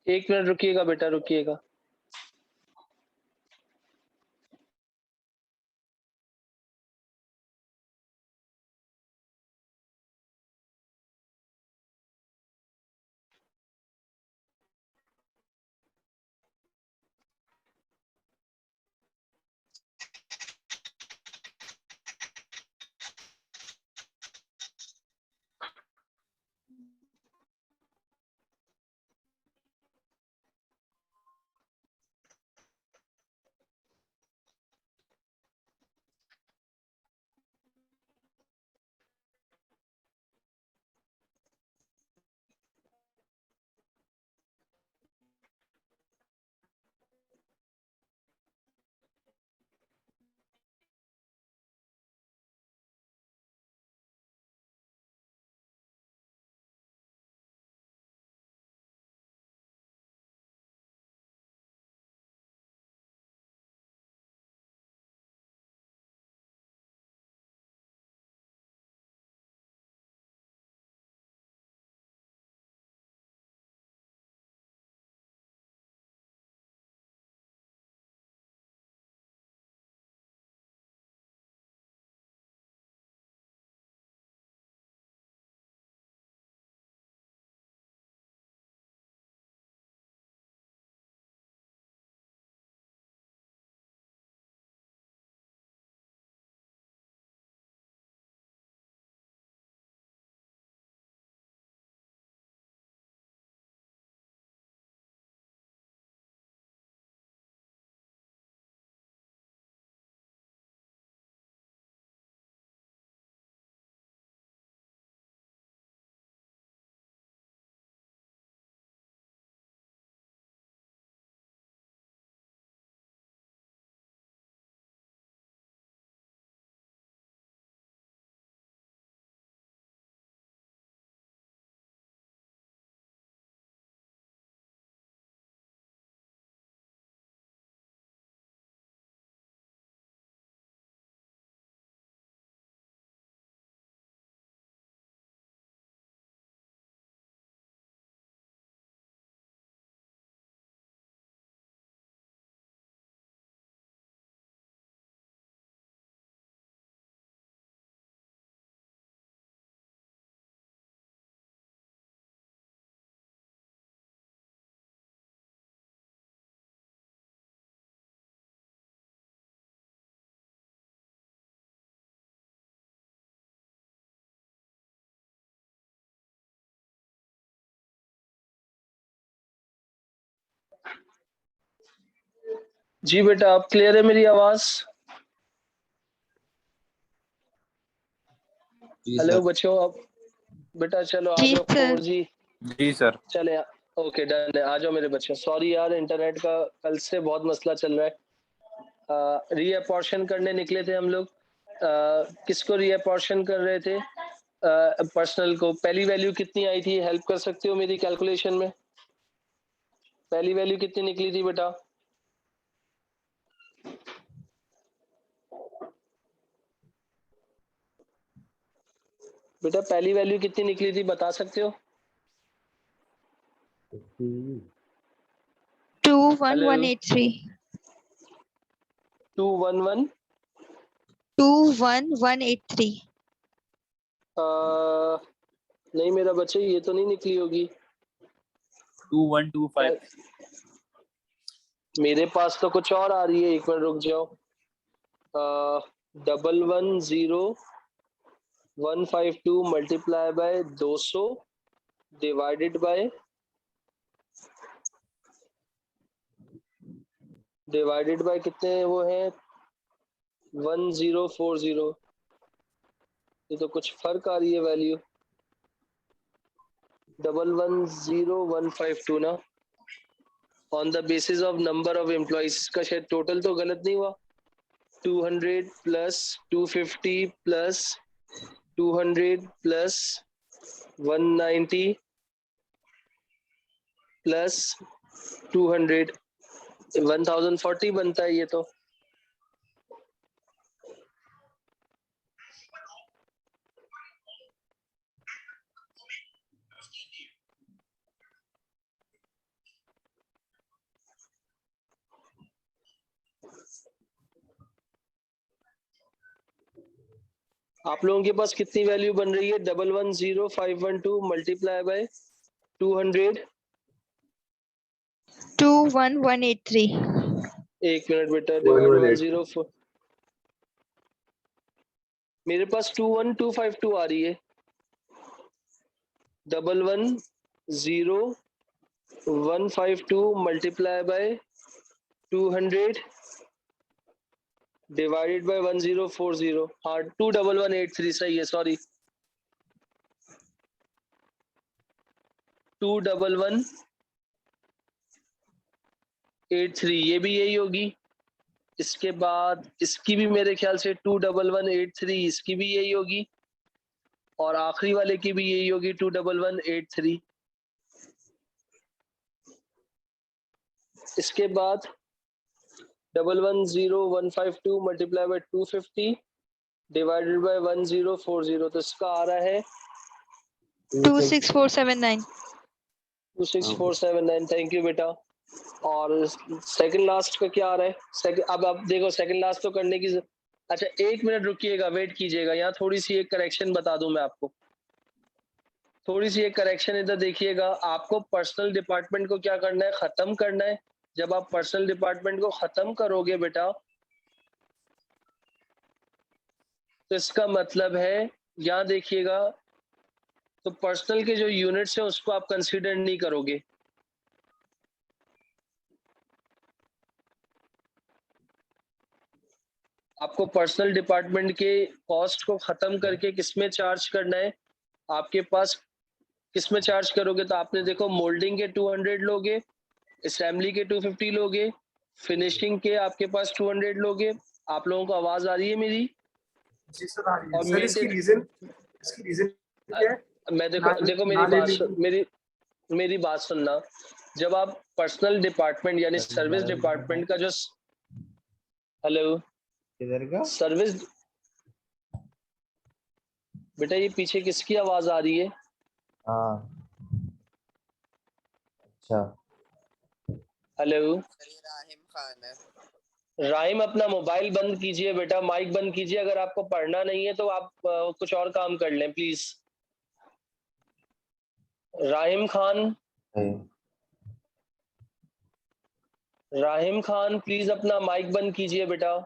एक मिनट रुकिएगा बेटा, रुकिएगा। जी बेटा, अब क्लियर है मेरी आवाज? हेलो बच्चों, अब बेटा चलो आ
जी
जाओ।
सर।
4G
जी सर।
चले। ओके डन है, आ जाओ मेरे बच्चों। सॉरी यार, इंटरनेट का कल से बहुत मसला चल रहा है। रीअपॉर्शन करने निकले थे हम लोग। किसको रीअपॉर्शन कर रहे थे? पर्सनल को। पहली वैल्यू कितनी आई थी? हेल्प कर सकते हो मेरी कैलकुलेशन में? पहली वैल्यू कितनी निकली थी बेटा? बेटा पहली वैल्यू कितनी निकली थी, बता सकते हो?
21183।
211
21183।
नहीं मेरा बच्चे, ये तो नहीं निकली होगी।
2125।
मेरे पास तो कुछ और आ रही है, एक मिनट रुक जाओ। 110,152 मल्टीप्लाई बाय 200 डिवाइडेड बाय कितने वो है 1040। ये तो कुछ फर्क आ रही है वैल्यू। 110,152 ना, on the basis of number of employees का शायद टोटल तो गलत नहीं हुआ। 200 प्लस 250 प्लस 200 प्लस 190 प्लस 200 1040 बनता है ये तो। आप लोगों के पास कितनी वैल्यू बन रही है? 110,512 मल्टीप्लाई बाय 200।
21183.
एक मिनट बेटा, डिवाइड 104। मेरे पास 21252 आ रही है। 110,152 मल्टीप्लाई बाय 200 डिवाइडेड बाय 1040। हाँ 21183 सही है, सॉरी 21183 ये भी यही होगी। इसके बाद इसकी भी मेरे ख्याल से 21183 इसकी भी यही होगी, और आखिरी वाले की भी यही होगी 21183। इसके बाद 110,152 मल्टीप्लाई बाय 250 डिवाइडेड बाय 1040, तो इसका आ रहा है
26479.
26479। थैंक यू बेटा। और सेकंड लास्ट का क्या आ रहा है? अब आप देखो सेकंड लास्ट तो करने की अच्छा एक मिनट रुकिएगा, वेट कीजिएगा। यहाँ थोड़ी सी एक करेक्शन बता दूं मैं आपको, थोड़ी सी एक करेक्शन इधर देखिएगा। आपको पर्सनल डिपार्टमेंट को क्या करना है? खत्म करना है। जब आप पर्सनल डिपार्टमेंट को खत्म करोगे बेटा, तो इसका मतलब है यहाँ देखिएगा, तो पर्सनल के जो यूनिट्स हैं उसको आप कंसीडर नहीं करोगे। आपको पर्सनल डिपार्टमेंट के कॉस्ट को खत्म करके किसमें चार्ज करना है? आपके पास किसमें चार्ज करोगे? तो आपने देखो मोल्डिंग के 200 लोगे, असेंबली के 250 लोगे, फिनिशिंग के आपके पास 200 लोगे। आप लोगों को आवाज आ रही है मेरी?
जी सर आ रही है।
और
सर इसकी रीजन क्या है?
मैं देखो मेरी बात सुनना। जब आप पर्सनल डिपार्टमेंट यानी सर्विस डिपार्टमेंट का जो हेलो
किधर का?
सर्विस बेटा, ये पीछे किसकी आवाज आ रही है?
हाँ अच्छा।
हेलो
राहिम खान है।
राहिम, अपना मोबाइल बंद कीजिए बेटा, माइक बंद कीजिए। अगर आपको पढ़ना नहीं है तो आप कुछ और काम कर लें प्लीज। राहिम खान प्लीज अपना माइक बंद कीजिए बेटा।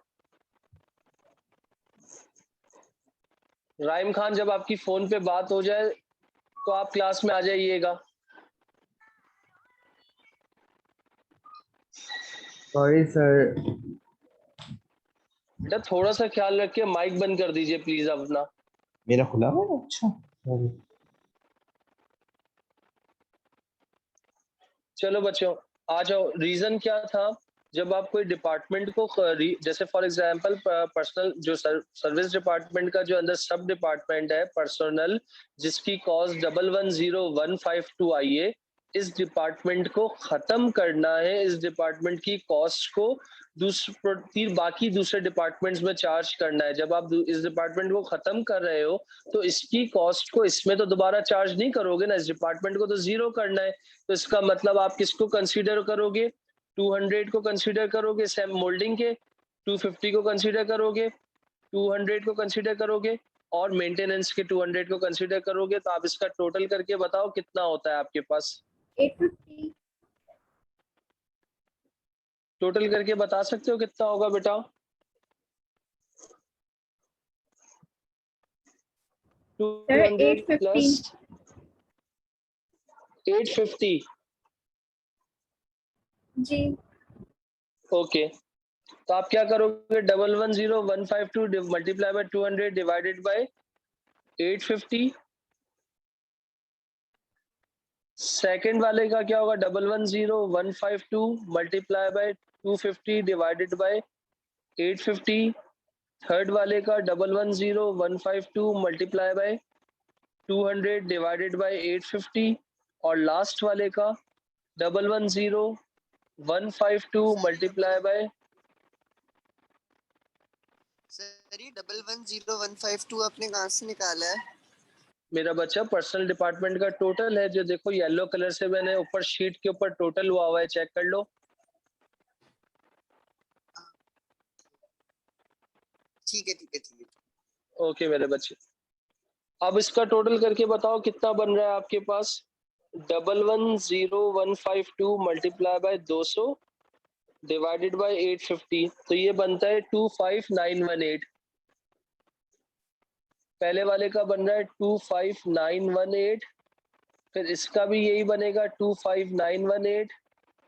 राहिम खान, जब आपकी फोन पे बात हो जाए तो आप क्लास में आ जाइएगा।
Sorry sir.
बेटा थोड़ा सा ख्याल रखिए, माइक बंद कर दीजिए प्लीज अपना।
मेरा खुला हुआ है? अच्छा सॉरी।
चलो बच्चों आ जाओ। रीजन क्या था? जब आप कोई डिपार्टमेंट को जैसे फॉर एग्जांपल पर्सनल जो सर्विस डिपार्टमेंट का जो अंदर सब डिपार्टमेंट है पर्सनल, जिसकी कॉस्ट 110,152 आई है, इस डिपार्टमेंट को खत्म करना है। इस डिपार्टमेंट की कॉस्ट को बाकी दूसरे डिपार्टमेंट्स में चार्ज करना है। जब आप इस डिपार्टमेंट को खत्म कर रहे हो तो इसकी कॉस्ट को इसमें तो दोबारा चार्ज नहीं करोगे ना, इस डिपार्टमेंट को तो जीरो करना है। तो इसका मतलब आप किसको कंसीडर करोगे? 200 को कंसीडर करोगे सेम मोल्डिंग के, 250 को कंसीडर करोगे, 200 को कंसीडर करोगे, और मेंटेनेंस के 200 को कंसीडर करोगे। तो आप इसका टोटल करके बताओ कितना होता है आपके पास?
850.
टोटल करके बता सकते हो कितना होगा बेटा? 200
850
प्लस 850।
जी
ओके, तो आप क्या करोगे? 110152 multiply by 200 divided by 850। Second वाले का क्या होगा? 110152 multiply by 250 divided by 850। Third वाले का 110152 मल्टीप्लाई बाय 200 डिवाइडेड बाय 850। और लास्ट वाले का 110152 मल्टीप्लाई बाय
सर ये 110152 आपने कहाँ से निकाला है?
मेरा बच्चा पर्सनल डिपार्टमेंट का टोटल है, जो देखो येलो कलर से मैंने ऊपर शीट के ऊपर टोटल हुआ हुआ है, चेक कर लो।
ठीक है ठीक है ठीक है।
ओके मेरे बच्चे, अब इसका टोटल करके बताओ कितना बन रहा है आपके पास? 110152 मल्टीप्लाई बाय 200 डिवाइडेड बाय 850, तो ये बनता है 25918। पहले वाले का बन रहा है 25918, फिर इसका भी यही बनेगा 25918,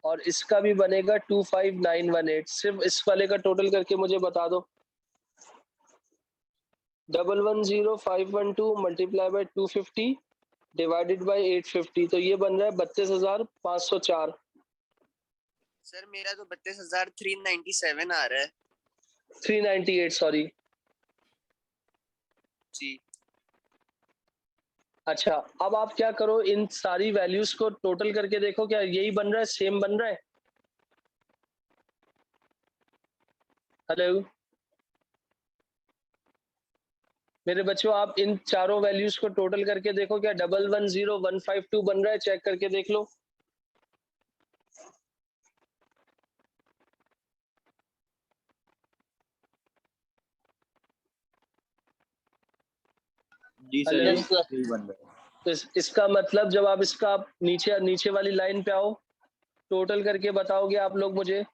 और इसका भी बनेगा 25918। सिर्फ इस वाले का टोटल करके मुझे बता दो। 110512 मल्टीप्लाई बाय 250 डिवाइडेड बाय 850, तो ये बन रहा है 32,504।
सर मेरा तो 32,397 आ रहा है।
398 सॉरी।
जी
अच्छा, अब आप क्या करो, इन सारी वैल्यूज को टोटल करके देखो, क्या यही बन रहा है, सेम बन रहा है? हेलो मेरे बच्चों, आप इन चारों वैल्यूज को टोटल करके देखो, क्या 110152 बन रहा है? चेक करके देख लो।
जी सर,
हेलो,
यही बन रहा है।
तो इसका मतलब जब आप इसका आप नीचे नीचे वाली लाइन पे आओ, टोटल करके बताओगे आप लोग मुझे।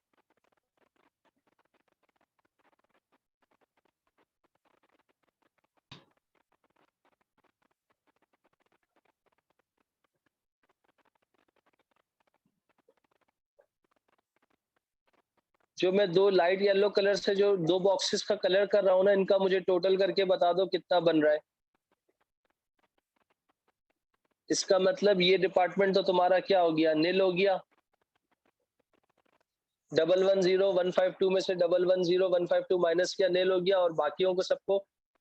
जो मैं दो लाइट येलो कलर से जो दो बॉक्सेस का कलर कर रहा हूँ ना, इनका मुझे टोटल करके बता दो कितना बन रहा है। इसका मतलब ये डिपार्टमेंट तो तुम्हारा क्या हो गया, नील हो गया। 110152 में से 110152 माइनस किया, नील हो गया, और बाकियों को सबको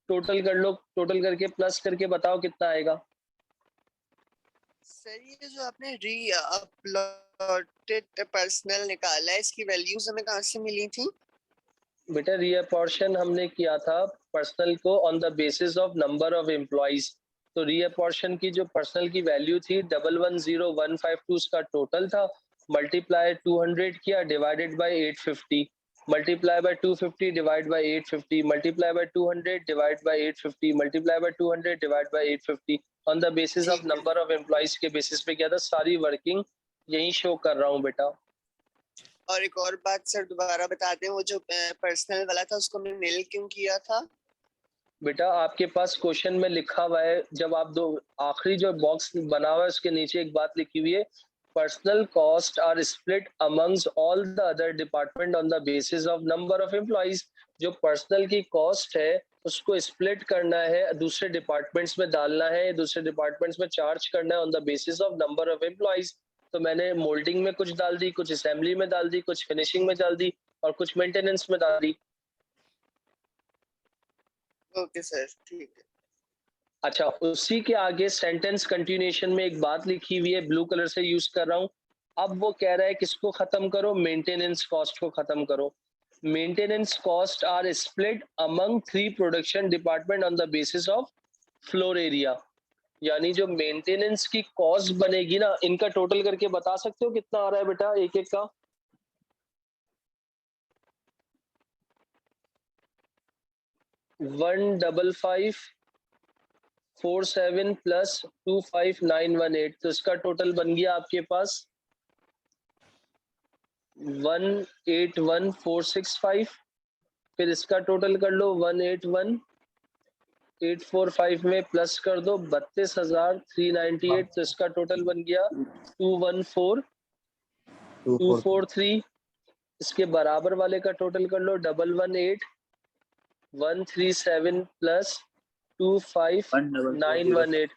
टोटल कर लो, टोटल करके प्लस करके बताओ कितना आएगा।
सर ये जो आपने री अपलोडेड पर्सनल निकाला है, इसकी वैल्यूज हमें कहाँ से मिली थी?
बेटा रीअपॉर्शन हमने किया था पर्सनल को on the basis of number of employees. तो रीअपॉर्शन की जो पर्सनल की वैल्यू थी 110152 का टोटल था, मल्टीप्लाई 200 किया divided by 850, multiply by 250 divide by 850, multiply by 200 divide by 850, multiply by 200 divide by 850, on the basis of
ठीक है।
नंबर ऑफ एम्प्लॉइज के बेसिस पे किया था। सारी वर्किंग यही शो कर रहा हूँ बेटा।
और एक और बात सर दोबारा बता दें, वो जो पर्सनल वाला था उसको हमने नील क्यों किया था?
बेटा आपके पास क्वेश्चन में लिखा हुआ है, जब आप दो आखिरी जो बॉक्स बना हुआ है उसके नीचे एक बात लिखी हुई है, personal cost are split amongst all the other department on the basis of number of employees. जो पर्सनल की कॉस्ट है उसको स्प्लिट करना है, दूसरे डिपार्टमेंट्स में डालना है, दूसरे डिपार्टमेंट्स में चार्ज करना है on the basis of number of employees. तो मैंने मोल्डिंग में कुछ डाल दी, कुछ असेंबली में डाल दी, कुछ फिनिशिंग में डाल दी, और कुछ मेंटेनेंस में डाल दी।
ओके सर ठीक है।
अच्छा, उसी के आगे सेंटेंस कंटिन्यूएशन में एक बात लिखी हुई है, ब्लू कलर से यूज कर रहा हूं। अब वो कह रहा है किसको खत्म करो, मेंटेनेंस कॉस्ट को खत्म करो। Maintenance cost are split among 3 production department on the basis of floor area. यानी जो मेंटेनेंस की कॉस्ट बनेगी ना, इनका टोटल करके बता सकते हो कितना आ रहा है बेटा एक एक का? वन 15547 प्लस 25918, तो इसका टोटल बन गया आपके पास 181,465, फिर इसका टोटल कर लो 181,845 में प्लस कर दो 32,398, तो इसका टोटल बन गया 214,243। इसके बराबर वाले का टोटल कर लो 118,137 प्लस 25,918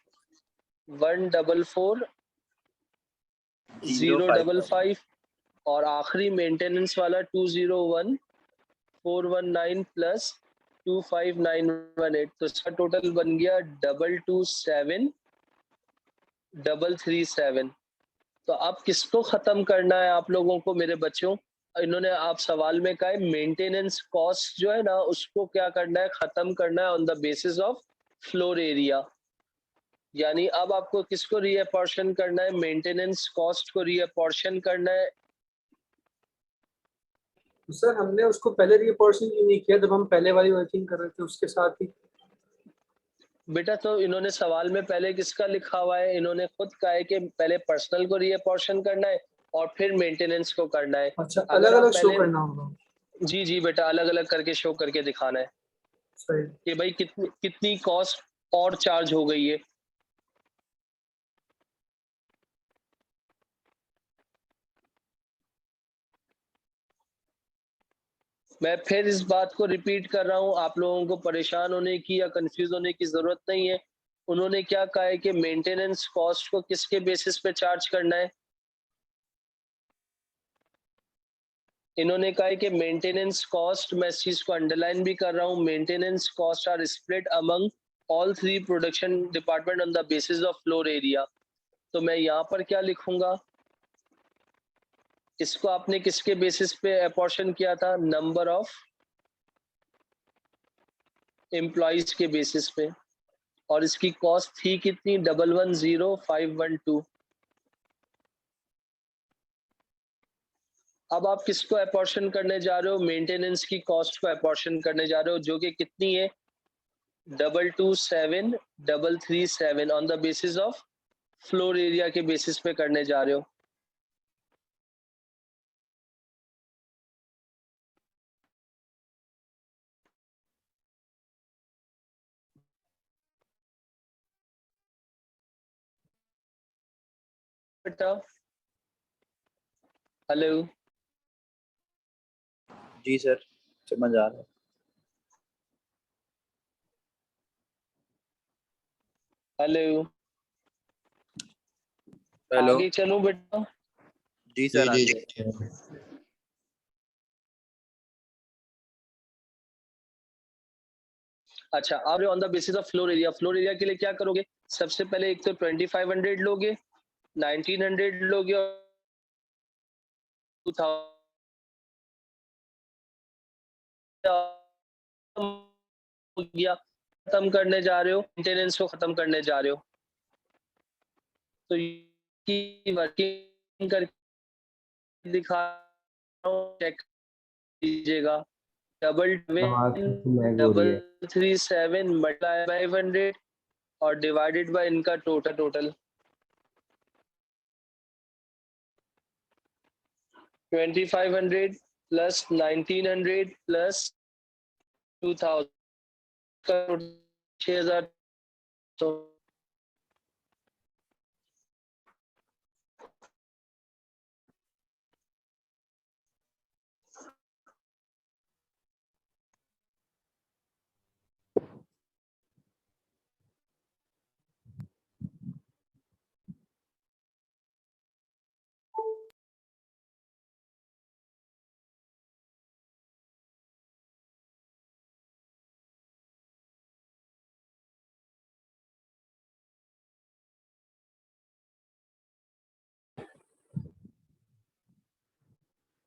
144,055, और आखिरी मेंटेनेंस वाला 201,419 प्लस 25,918, तो इसका टोटल बन गया 227,337। तो अब किसको खत्म करना है आप लोगों को मेरे बच्चों? इन्होंने आप सवाल में कहा है मेंटेनेंस कॉस्ट जो है ना उसको क्या करना है, खत्म करना है on the basis of floor area. यानी अब आपको किसको रीअपॉर्शन करना है? मेंटेनेंस कॉस्ट को रीअपॉर्शन करना है।
तो सर हमने उसको पहले रीअपॉर्शन क्यों नहीं किया जब हम पहले वाली वर्किंग कर रहे थे उसके साथ ही?
बेटा तो इन्होंने सवाल में पहले किसका लिखा हुआ है? इन्होंने खुद कहा है कि पहले पर्सनल को रीअपॉर्शन करना है और फिर मेंटेनेंस को करना है।
अच्छा,
अगर
अलग
आप
अलग शो
पहले
करना होगा।
जी जी बेटा अलग अलग करके शो करके दिखाना है
सही।
कि भाई कितनी कॉस्ट और चार्ज हो गई है। मैं फिर इस बात को रिपीट कर रहा हूँ, आप लोगों को परेशान होने की या कंफ्यूज होने की जरूरत नहीं है। उन्होंने क्या कहा है कि मेंटेनेंस कॉस्ट को किसके बेसिस पे चार्ज करना है? इन्होंने कहा है कि मेंटेनेंस कॉस्ट, मैं इस चीज को अंडरलाइन भी कर रहा हूँ, maintenance cost are split among all 3 production department on the basis of floor area. तो मैं यहाँ पर क्या लिखूंगा? इसको आपने किसके बेसिस पे अपॉर्शन किया था? नंबर ऑफ एम्प्लॉइज के बेसिस पे, और इसकी कॉस्ट थी कितनी? 110,512। अब आप किसको अपॉर्शन करने जा रहे हो? मेंटेनेंस की कॉस्ट को अपॉर्शन करने जा रहे हो, जो कि कितनी है? 227,337 on the basis of floor area के बेसिस पे करने जा रहे हो। बेटा हेलो,
जी सर, समझ आ रहा है।
हेलो
हेलो,
आगे चलूं बेटा?
जी सर
जी
आगे।
जी।
अच्छा, अब on the basis of floor area, floor area के लिए क्या करोगे? सबसे पहले एक तो 2500 लोगे, 1900 लोगे और 2000 हो गया। खत्म करने जा रहे हो, मेंटेनेंस को खत्म करने जा रहे हो, तो की वर्किंग करके दिखा रहा हूं, चेक कीजिएगा।
आवाज लैग हो रही है।
7,337 मल्टीप्लाई बाय 500 और डिवाइडेड बाय इनका टोटल 2500 प्लस 1900 प्लस 2000 6,000। तो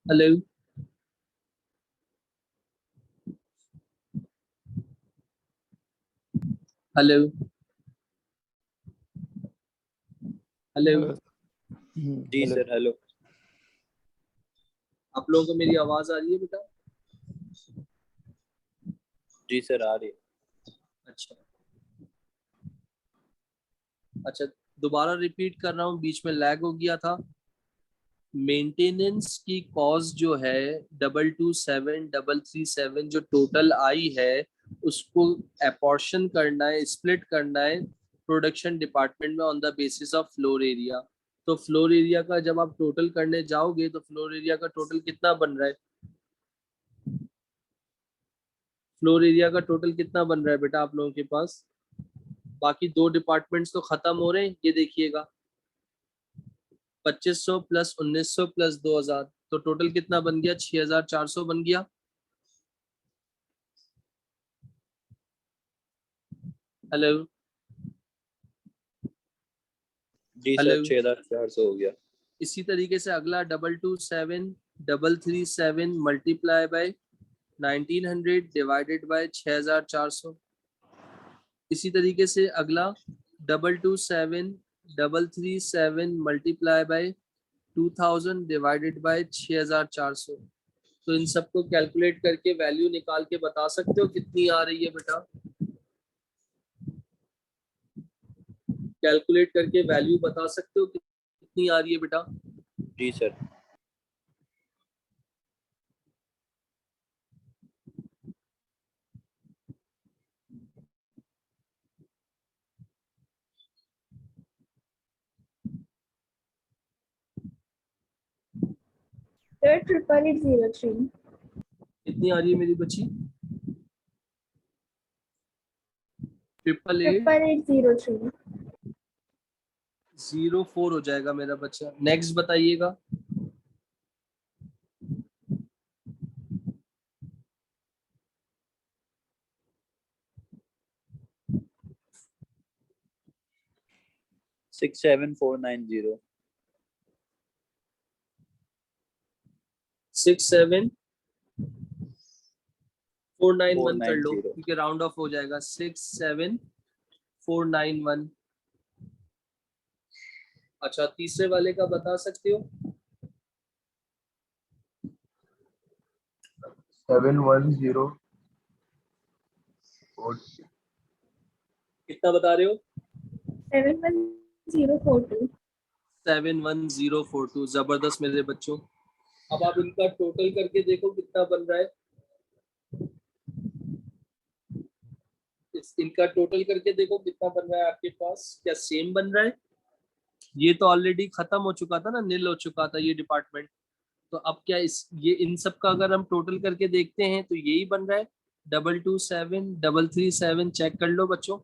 हेलो हेलो हेलो,
जी
हेलो।
Sir hello.
आप लोगों को मेरी आवाज आ रही है बेटा?
जी सर आ रही है।
अच्छा अच्छा, दोबारा रिपीट कर रहा हूँ, बीच में लैग हो गया था। मेंटेनेंस की कॉस्ट जो है 227,337 जो टोटल आई है उसको अपॉर्शन करना है, स्प्लिट करना है प्रोडक्शन डिपार्टमेंट में on the basis of floor area. तो फ्लोर एरिया का जब आप टोटल करने जाओगे तो फ्लोर एरिया का टोटल कितना बन रहा है? फ्लोर एरिया का टोटल कितना बन रहा है बेटा आप लोगों के पास? बाकी दो डिपार्टमेंट्स तो खत्म हो रहे हैं, ये देखिएगा 2500 प्लस 1900 प्लस 2000 तो टोटल कितना बन गया? 6400 बन गया। हेलो
जी
हेलो।
सर 6400 हो गया।
इसी तरीके से अगला 227,337 मल्टीप्लाई बाय 1900 डिवाइडेड बाय 6400। इसी तरीके से अगला 227,337 मल्टीप्लाई बाय 2000 डिवाइडेड बाय 6400। तो इन सबको कैलकुलेट करके वैल्यू निकाल के बता सकते हो कितनी आ रही है बेटा? कैलकुलेट करके वैल्यू बता सकते हो कितनी आ रही है बेटा?
जी सर।
Sir, 88803.
कितनी आ रही है मेरी बच्ची? 888
88803.
04 हो जाएगा मेरा बच्चा। नेक्स्ट बताइएगा।
सिक्स 67490।
67491 कर लो
490
क्योंकि राउंड ऑफ हो जाएगा। 67491। अच्छा तीसरे वाले का बता सकते हो?
710
कितना बता रहे हो?
71042.
71042। जबरदस्त मेरे बच्चों। अब आप इनका टोटल करके देखो कितना बन रहा है। इनका टोटल करके देखो कितना बन रहा है आपके पास। क्या सेम बन रहा है? ये तो ऑलरेडी खत्म हो चुका था ना, नील हो चुका था ये डिपार्टमेंट। तो अब क्या ये इन सब का अगर हम टोटल करके देखते हैं तो यही बन रहा है 227,337। चेक कर लो बच्चों।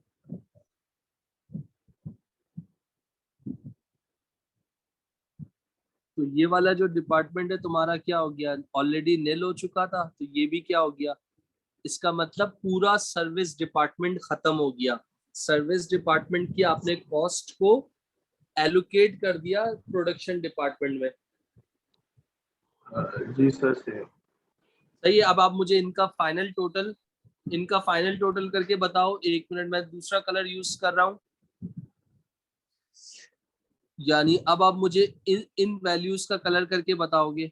तो ये वाला जो डिपार्टमेंट है तुम्हारा क्या हो गया? ऑलरेडी नील हो चुका था, तो ये भी क्या हो गया? इसका मतलब पूरा सर्विस डिपार्टमेंट खत्म हो गया। सर्विस डिपार्टमेंट की आपने कॉस्ट को एलोकेट कर दिया प्रोडक्शन डिपार्टमेंट में।
जी सर से
सही है। अब आप मुझे इनका फाइनल टोटल करके बताओ। एक मिनट, मैं दूसरा कलर यूज कर रहा हूं। यानी अब आप मुझे इन वैल्यूज का कलर करके बताओगे।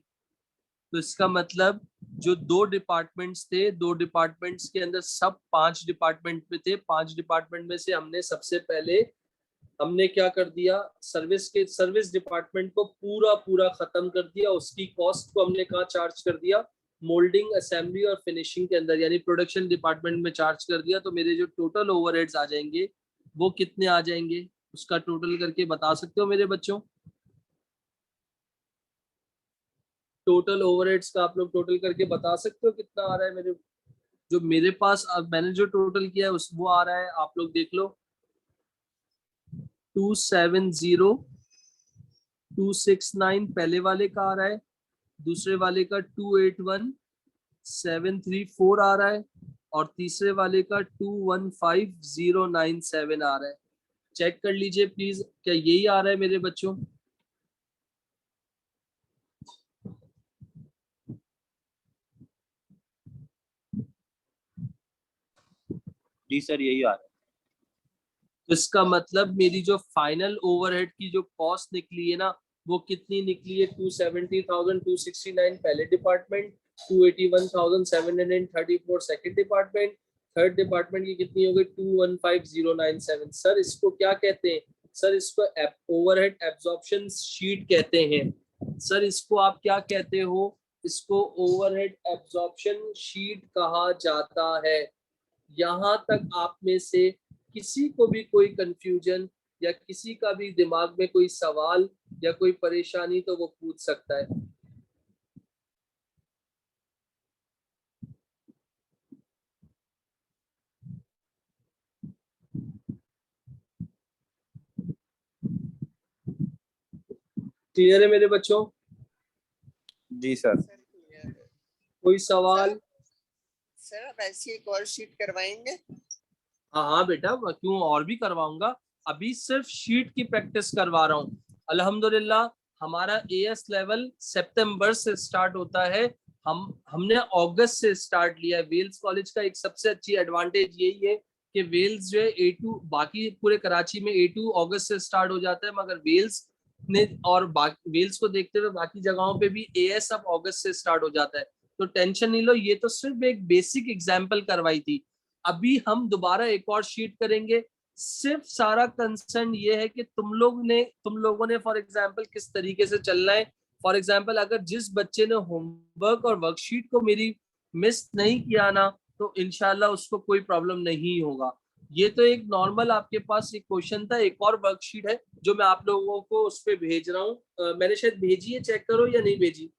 तो इसका मतलब जो दो डिपार्टमेंट्स थे, दो डिपार्टमेंट्स के अंदर सब 5 डिपार्टमेंट में थे। 5 डिपार्टमेंट में से हमने सबसे पहले हमने क्या कर दिया? सर्विस डिपार्टमेंट को पूरा खत्म कर दिया। उसकी कॉस्ट को हमने कहाँ चार्ज कर दिया? मोल्डिंग, असेंबली और फिनिशिंग के अंदर, यानी प्रोडक्शन डिपार्टमेंट में चार्ज कर दिया। तो मेरे जो टोटल ओवरहेड्स आ जाएंगे वो कितने आ जाएंगे? उसका टोटल करके बता सकते हो मेरे बच्चों? टोटल ओवरहेड्स का आप लोग टोटल करके बता सकते हो कितना आ रहा है? मेरे पास अब मैंने जो टोटल किया है वो आ रहा है, आप लोग देख लो 270,269 पहले वाले का आ रहा है। दूसरे वाले का 281,734 आ रहा है और तीसरे वाले का 215,097 आ रहा है। चेक कर लीजिए प्लीज, क्या यही आ रहा है मेरे बच्चों?
जी सर यही आ रहा है।
तो इसका मतलब मेरी जो फाइनल ओवरहेड की जो कॉस्ट निकली है ना, वो कितनी निकली है? 270,269 पहले department, 281,734 second department, third department की कितनी हो गई? 215,097। सर इसको क्या कहते हैं? सर इसको ओवरहेड एब्जॉर्प्शन शीट कहते हैं। सर इसको आप क्या कहते हो? इसको ओवरहेड एब्जॉर्प्शन शीट कहा जाता है। यहाँ तक आप में से किसी को भी कोई कंफ्यूजन या किसी का भी दिमाग में कोई सवाल या कोई परेशानी तो वो पूछ सकता है। क्लियर है मेरे बच्चों?
जी सर।
सर clear है।
कोई सवाल?
सर आप ऐसी एक और शीट करवाएंगे?
हाँ हाँ बेटा, मैं क्यों, और भी करवाऊंगा। अभी सिर्फ शीट की प्रैक्टिस करवा रहा हूँ। अल्हम्दुलिल्लाह हमारा एएस लेवल सितंबर से स्टार्ट होता है। हमने अगस्त से स्टार्ट लिया है। वेल्स कॉलेज का एक सबसे अच्छी एडवांटेज यही है कि वेल्स जो है A2, बाकी पूरे कराची में A2 अगस्त से स्टार्ट हो जाता है, मगर वेल्स ने और वेल्स को देखते हुए बाकी जगहों पे भी एएस अब अगस्त से स्टार्ट हो जाता है। तो टेंशन नहीं लो, ये तो सिर्फ एक बेसिक एग्जाम्पल करवाई थी। अभी हम दोबारा एक और शीट करेंगे। सिर्फ सारा कंसर्न ये है कि तुम लोगों ने फॉर एग्जांपल किस तरीके से चलना है। फॉर एग्जांपल अगर जिस बच्चे ने होमवर्क और वर्कशीट को मेरी मिस नहीं किया ना, तो इंशाल्लाह उसको कोई प्रॉब्लम नहीं होगा। ये तो एक नॉर्मल आपके पास एक क्वेश्चन था। एक और वर्कशीट है जो मैं आप लोगों को उस पर भेज रहा हूँ। मैंने शायद भेजी है, चेक करो या नहीं भेजी।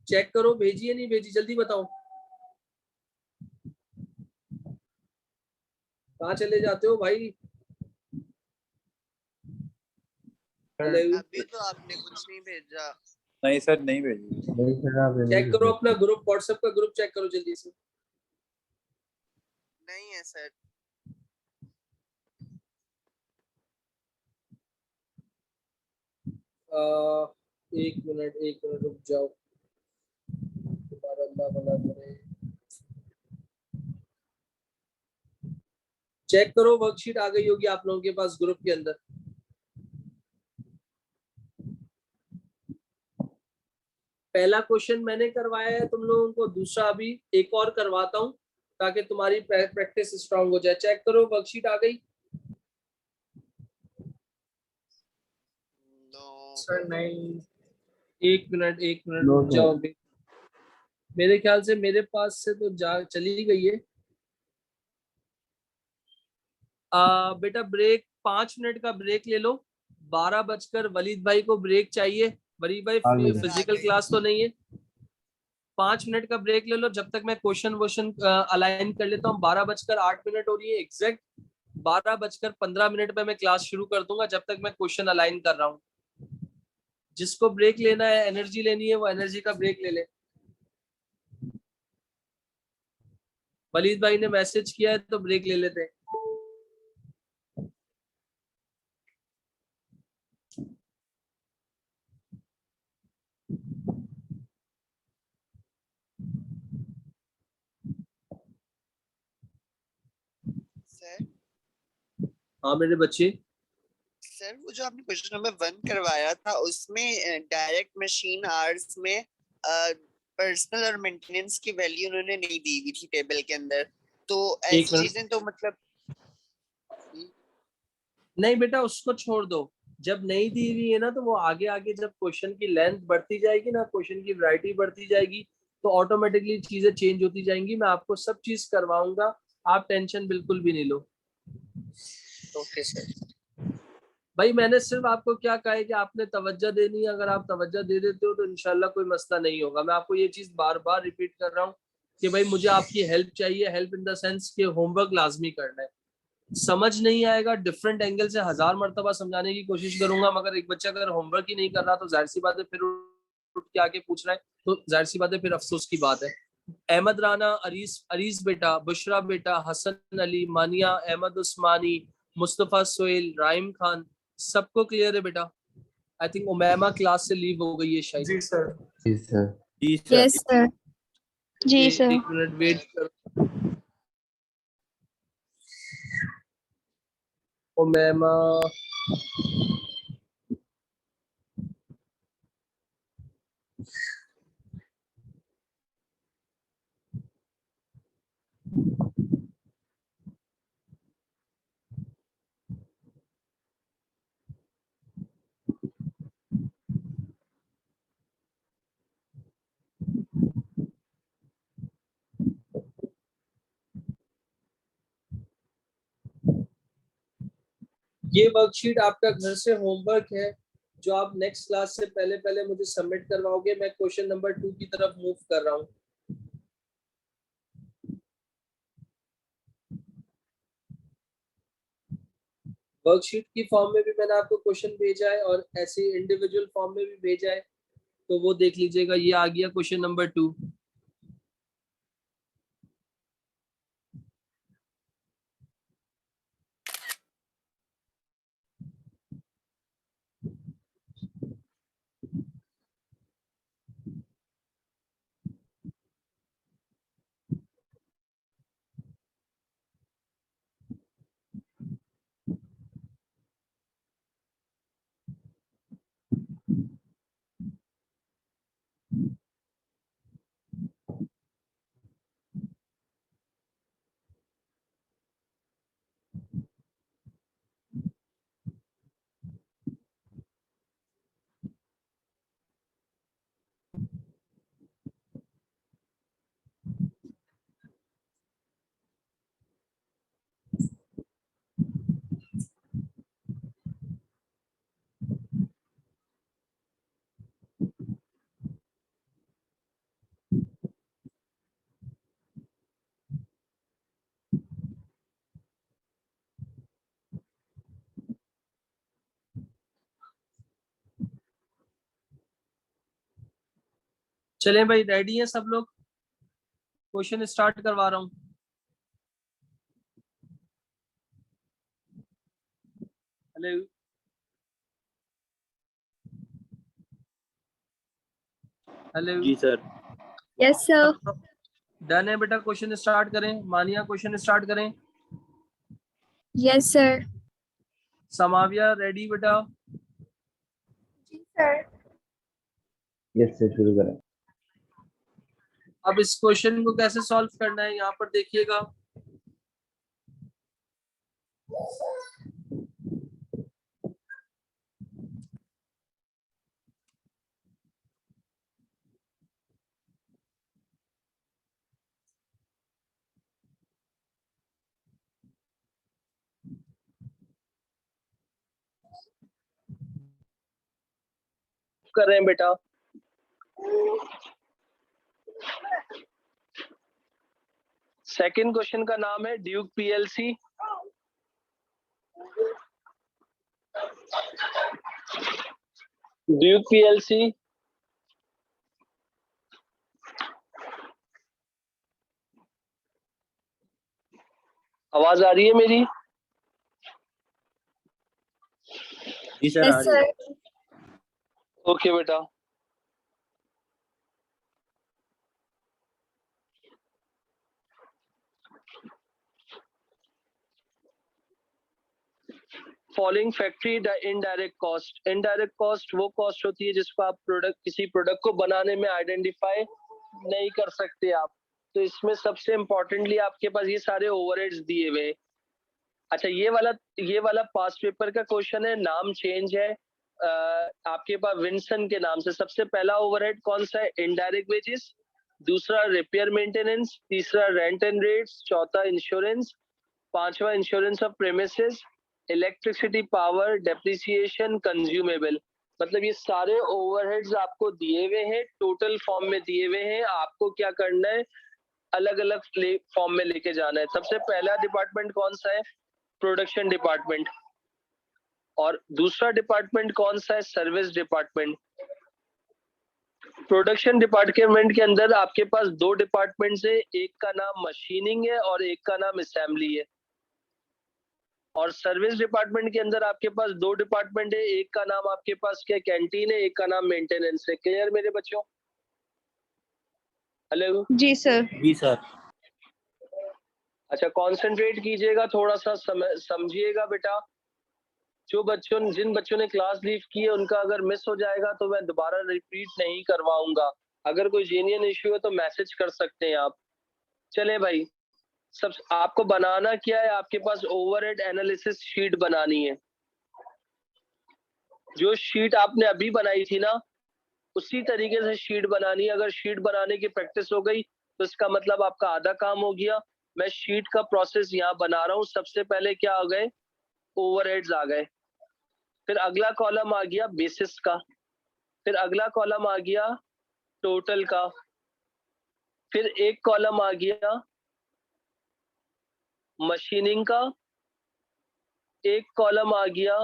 चेक करो, भेजी है नहीं भेजी, जल्दी बताओ। कहाँ चले जाते हो भाई? हेलो,
अभी तो आपने कुछ नहीं भेजा।
नहीं सर, नहीं भेजी।
चेक करो अपना ग्रुप, व्हाट्सएप का ग्रुप चेक करो जल्दी से।
नहीं है सर।
एक मिनट रुक जाओ। तुम्हारा अल्लाह भला करे। चेक करो, वर्कशीट आ गई होगी आप लोगों के पास ग्रुप के अंदर। पहला क्वेश्चन मैंने करवाया है तुम लोगों को, दूसरा अभी एक और करवाता हूँ ताकि तुम्हारी प्रैक्टिस स्ट्रांग हो जाए। चेक करो, वर्कशीट आ गई।
नो
सर नहीं।
एक मिनट रुक जाओ अभी। मेरे ख्याल से मेरे पास से तो जा चली गई है। बेटा ब्रेक, 5 मिनट का ब्रेक ले लो। 12 बजकर, वलीद भाई को ब्रेक चाहिए। वलीद भाई
सर आ
फिजिकल
गई।
क्लास तो नहीं है। 5 मिनट का ब्रेक ले लो, जब तक मैं क्वेश्चन वोश्चन अलाइन कर लेता हूँ। 12:08 हो रही है एग्जैक्ट। 12:15 पे मैं क्लास शुरू कर दूंगा, जब तक मैं क्वेश्चन अलाइन कर रहा हूँ। जिसको ब्रेक लेना है, एनर्जी लेनी है, वो एनर्जी का ब्रेक ले ले। वलीद भाई ने मैसेज किया है तो ब्रेक ले लेते हैं।
सर
हाँ मेरे बच्चे।
सर वो जो आपने क्वेश्चन नंबर 1 करवाया था उसमें डायरेक्ट मशीन आवर्स में पर्सनल और मेंटेनेंस की वैल्यू उन्होंने नहीं दी हुई थी टेबल के अंदर। तो
एक
ऐसी
मिनट,
चीजें तो मतलब
नहीं बेटा उसको छोड़ दो। जब नहीं दी हुई है ना, तो वो आगे आगे जब क्वेश्चन की लेंथ बढ़ती जाएगी ना, क्वेश्चन की वैरायटी बढ़ती जाएगी, तो ऑटोमेटिकली चीजें चेंज होती जाएंगी। मैं आपको सब चीज करवाऊंगा, आप टेंशन बिल्कुल भी नहीं लो।
Okay sir.
भाई मैंने सिर्फ आपको क्या कहा है कि आपने तवज्जो देनी है। अगर आप तवज्जो दे देते हो तो इंशाल्लाह कोई मसला नहीं होगा। मैं आपको ये चीज बार बार रिपीट कर रहा हूँ कि भाई मुझे आपकी हेल्प चाहिए। हेल्प इन द सेंस कि होमवर्क लाजमी करना है। समझ नहीं आएगा, डिफरेंट एंगल से 1000 मरतबा समझाने की कोशिश करूंगा, मगर एक बच्चा अगर होमवर्क ही नहीं कर रहा तो जाहिर सी बात है फिर उठ के आके पूछ रहा है, तो जाहिर सी बात है फिर अफसोस की बात है। अहमद राना, अरीस बेटा, बुशरा बेटा, हसन अली, मानिया, अहमद उस्मानी, मुस्तफा सोहेल, राइम खान, सबको क्लियर है बेटा? आई थिंक उमैमा क्लास से लीव हो गई है शायद।
जी सर।
जी सर।
Yes, sir.
जी सर।
एक मिनट वेट कर। उमैमा, ये वर्कशीट आपका घर से होमवर्क है जो आप नेक्स्ट क्लास से पहले पहले मुझे सबमिट करवाओगे। मैं क्वेश्चन नंबर 2 की तरफ मूव कर रहा हूँ। वर्कशीट की फॉर्म में भी मैंने आपको क्वेश्चन भेजा है और ऐसे इंडिविजुअल फॉर्म में भी भेजा है, तो वो देख लीजिएगा। ये आ गया क्वेश्चन नंबर 2। चलें भाई, रेडी है सब लोग? क्वेश्चन स्टार्ट करवा रहा हूँ। हेलो हेलो
जी सर।
Yes, sir.
डन है बेटा, क्वेश्चन स्टार्ट करें। मानिया क्वेश्चन स्टार्ट करें।
Yes, sir.
समाविया रेडी बेटा?
जी सर।
यस सर, शुरू करें।
अब इस क्वेश्चन को कैसे सॉल्व करना है यहाँ पर देखिएगा। कर रहे हैं बेटा। सेकंड क्वेश्चन का नाम है ड्यूक पीएलसी। ड्यूक पीएलसी आवाज आ रही है मेरी?
जी सर, आ
Yes,
रही है।
sir.
ओके बेटा। Following factory indirect cost. Indirect cost वो कॉस्ट होती है जिसको आप किसी प्रोडक्ट को बनाने में आइडेंटिफाई नहीं कर सकते आप। तो इसमें सबसे इम्पोर्टेंटली आपके पास ये सारे ओवरहेड्स दिए हुए। अच्छा, ये वाला पास पेपर का क्वेश्चन है, नाम चेंज है आपके पास विंसन के नाम से। सबसे पहला ओवरहेड कौन सा है? Indirect wages. दूसरा रिपेयर मेंटेनेंस। तीसरा रेंट एंड रेट्स। चौथा इंश्योरेंस। पांचवा insurance of premises. Electricity, power, depreciation, consumable. मतलब ये सारे ओवरहेड्स आपको दिए हुए हैं, टोटल फॉर्म में दिए हुए हैं। आपको क्या करना है? अलग अलग फॉर्म में लेके जाना है। सबसे पहला डिपार्टमेंट कौन सा है? Production department. और दूसरा डिपार्टमेंट कौन सा है? Service department. प्रोडक्शन डिपार्टमेंट के अंदर आपके पास दो डिपार्टमेंट है, एक का नाम मशीनिंग है और एक का नाम असेंबली है। और सर्विस डिपार्टमेंट के अंदर आपके पास दो डिपार्टमेंट है, एक का नाम आपके पास क्या कैंटीन है, एक का नाम मेंटेनेंस है। क्लियर मेरे बच्चों? हेलो
जी सर।
जी सर।
अच्छा, कंसंट्रेट कीजिएगा, थोड़ा सा समझिएगा बेटा। जिन बच्चों ने क्लास लीव की है उनका अगर मिस हो जाएगा तो मैं दोबारा रिपीट नहीं करवाऊंगा। अगर कोई जेन्युइन इश्यू है तो मैसेज कर सकते हैं आप। चले भाई, सब आपको बनाना क्या है? आपके पास ओवरहेड एनालिसिस शीट बनानी है। जो शीट आपने अभी बनाई थी ना, उसी तरीके से शीट बनानी है। अगर शीट बनाने की प्रैक्टिस हो गई तो इसका मतलब आपका आधा काम हो गया। मैं शीट का प्रोसेस यहाँ बना रहा हूँ। सबसे पहले क्या आ गए? ओवरहेड्स आ गए। फिर अगला कॉलम आ गया बेसिस का, फिर अगला कॉलम आ गया टोटल का, फिर एक कॉलम आ गया मशीनिंग का, एक कॉलम आ गया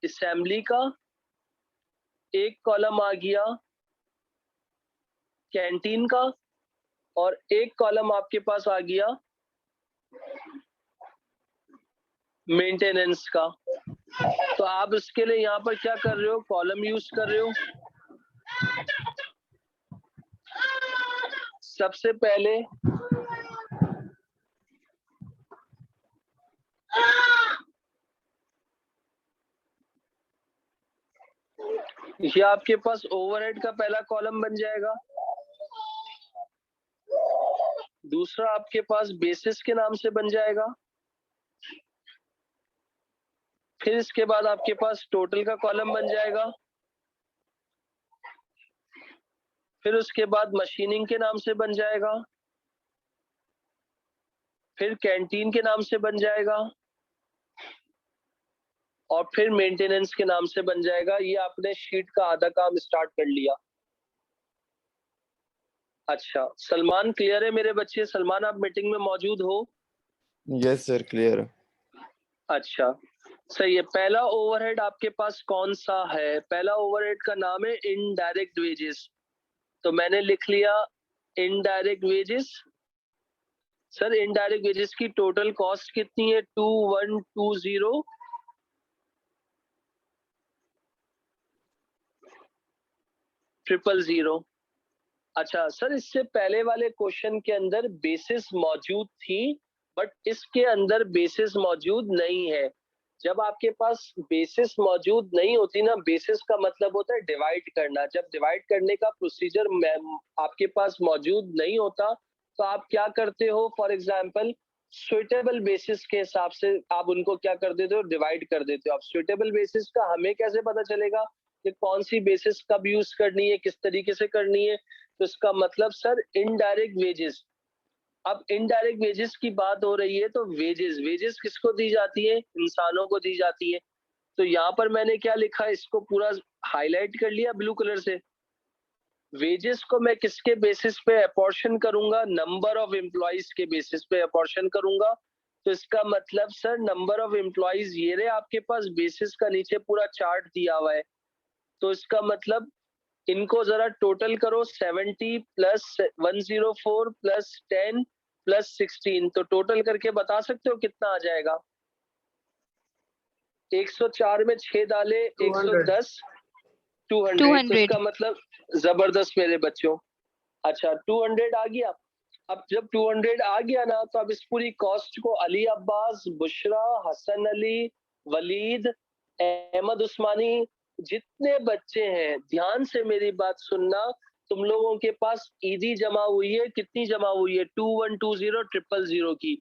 असेंबली का, एक कॉलम आ गया कैंटीन का, और एक कॉलम आपके पास आ गया मेंटेनेंस का। तो आप इसके लिए यहाँ पर क्या कर रहे हो, कॉलम यूज कर रहे हो। सबसे पहले ये आपके पास ओवरहेड का पहला कॉलम बन जाएगा। दूसरा आपके पास बेसिस के नाम से बन जाएगा। फिर इसके बाद आपके पास टोटल का कॉलम बन जाएगा। फिर उसके बाद मशीनिंग के नाम से बन जाएगा। फिर कैंटीन के नाम से बन जाएगा, और फिर मेंटेनेंस के नाम से बन जाएगा। ये आपने शीट का आधा काम स्टार्ट कर लिया। अच्छा, सलमान क्लियर है मेरे बच्चे? सलमान आप मीटिंग में मौजूद हो?
यस सर, क्लियर है।
अच्छा सही है। पहला ओवरहेड आपके पास कौन सा है? पहला ओवरहेड का नाम है इनडायरेक्ट वेजेस। तो मैंने लिख लिया indirect wages. Sir indirect wages की टोटल कॉस्ट कितनी है? 2120 000। अच्छा सर, इससे पहले वाले क्वेश्चन के अंदर बेसिस मौजूद थी, बट इसके अंदर बेसिस मौजूद नहीं है। जब आपके पास बेसिस मौजूद नहीं होती ना, बेसिस का मतलब होता है डिवाइड करना। जब डिवाइड करने का प्रोसीजर आपके पास मौजूद नहीं होता, तो आप क्या करते हो, फॉर एग्जाम्पल सुइटेबल बेसिस के हिसाब से आप उनको क्या कर देते हो, डिवाइड कर देते हो। आप सुइटेबल बेसिस का हमें कैसे पता चलेगा कि कौन सी बेसिस कब यूज करनी है, किस तरीके से करनी है? तो इसका मतलब सर इनडायरेक्ट वेजेस। अब इनडायरेक्ट वेजेस की बात हो रही है, तो वेजेस किसको दी जाती है? इंसानों को दी जाती है। तो यहाँ पर मैंने क्या लिखा, इसको पूरा हाईलाइट कर लिया ब्लू कलर से। वेजेस को मैं किसके बेसिस पे अपॉर्शन करूंगा? नंबर ऑफ एम्प्लॉइज के बेसिस पे अपॉर्शन करूंगा। तो इसका मतलब सर नंबर ऑफ एम्प्लॉइज ये रहे आपके पास, बेसिस का नीचे पूरा चार्ट दिया हुआ है। तो इसका मतलब इनको जरा टोटल करो, 70 प्लस 104 प्लस 10 प्लस 16। तो टोटल करके बता सकते हो कितना आ जाएगा? 104 में 6 डाले 110, 200। तो इसका मतलब जबरदस्त मेरे बच्चों। अच्छा 200 आ गया। अब जब 200 आ गया ना, तो अब इस पूरी कॉस्ट को अली अब्बास, बुशरा, हसन अली, वलीद, अहमद उस्मानी, जितने बच्चे हैं ध्यान से मेरी बात सुनना। तुम लोगों के पास ईदी जमा हुई है, कितनी जमा हुई है? 2120 000 की।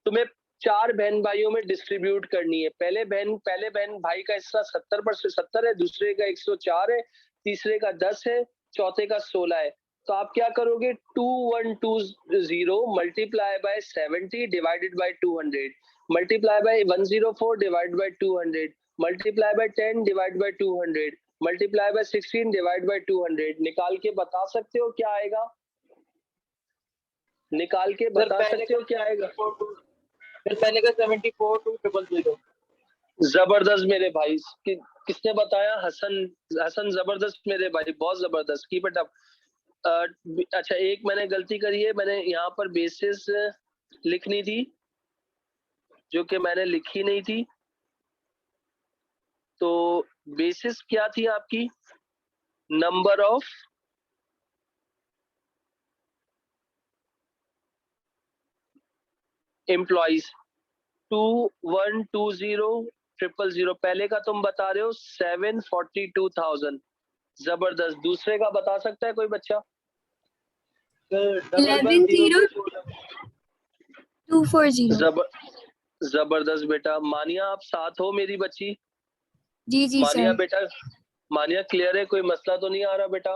तुम्हें 4 बहन भाइयों में डिस्ट्रीब्यूट करनी है। पहले बहन भाई का हिस्सा 70% है, दूसरे का 104 है, तीसरे का 10 है, चौथे का 16 है। तो आप क्या करोगे, 2120 multiply by 70 divided by 200 multiply by 104 divide by 200 multiply by 10 divide by 200 multiply by 16 divide by 200। निकाल के बता सकते हो क्या आएगा? निकाल के बता सकते हो क्या आएगा?
फिर पहले का 74 to 000।
जबरदस्त मेरे भाई। किसने बताया? हसन जबरदस्त मेरे भाई, बहुत जबरदस्त। Keep it up. अच्छा एक मैंने गलती करी है, मैंने यहाँ पर बेसिस लिखनी थी जो कि मैंने लिखी नहीं थी। तो बेसिस क्या थी आपकी? Number of employees. 2120 000। पहले का तुम बता रहे हो 742,000। जबरदस्त। दूसरे का बता सकता है कोई बच्चा?
11,240।
जबरदस्त बेटा। मानिया आप साथ हो मेरी बच्ची?
जी जी
मानिया
सर।
बेटा, मानिया क्लियर है? कोई मसला तो नहीं आ रहा बेटा?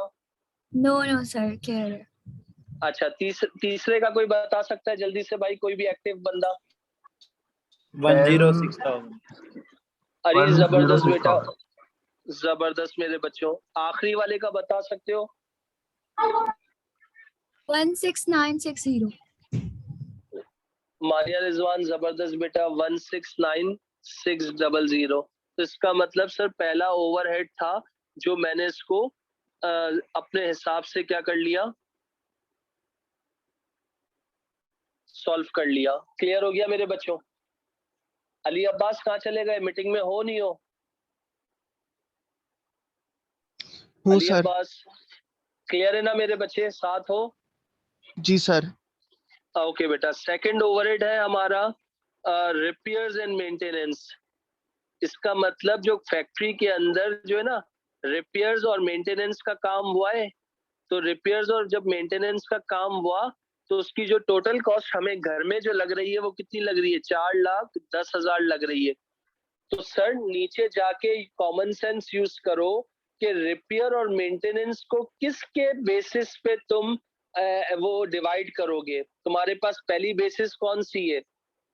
नो सर, क्लियर है।
अच्छा तीसरे का कोई बता सकता है जल्दी से भाई, कोई भी एक्टिव बंदा?
106,000.
अरे
106,000.
जबरदस्त बेटा, जबरदस्त मेरे बच्चों। आखिरी वाले का बता सकते हो?
16960.
मारिया रिजवान जबरदस्त बेटा, 169,600। तो इसका मतलब सर पहला ओवरहेड था जो मैंने इसको अपने हिसाब से क्या कर लिया, सॉल्व कर लिया। क्लियर हो गया मेरे बच्चों? अली अब्बास कहाँ चले गए? मीटिंग में हो नहीं हो?
हूँ
अली
सर।
अब्बास क्लियर है ना मेरे बच्चे? साथ हो?
जी सर।
ओके बेटा। सेकंड ओवरहेड है हमारा रिपेयर्स एंड मेंटेनेंस। इसका मतलब जो फैक्ट्री के अंदर जो है ना रिपेयर्स और मेंटेनेंस का काम हुआ है, तो रिपेयर्स और जब मेंटेनेंस का काम हुआ तो उसकी जो टोटल कॉस्ट हमें घर में जो लग रही है वो कितनी लग रही है? 4,10,000 लग रही है। तो सर नीचे जाके कॉमन सेंस यूज करो कि रिपेयर और मेंटेनेंस को किसके बेसिस पे तुम वो डिवाइड करोगे। तुम्हारे पास पहली बेसिस कौन सी है?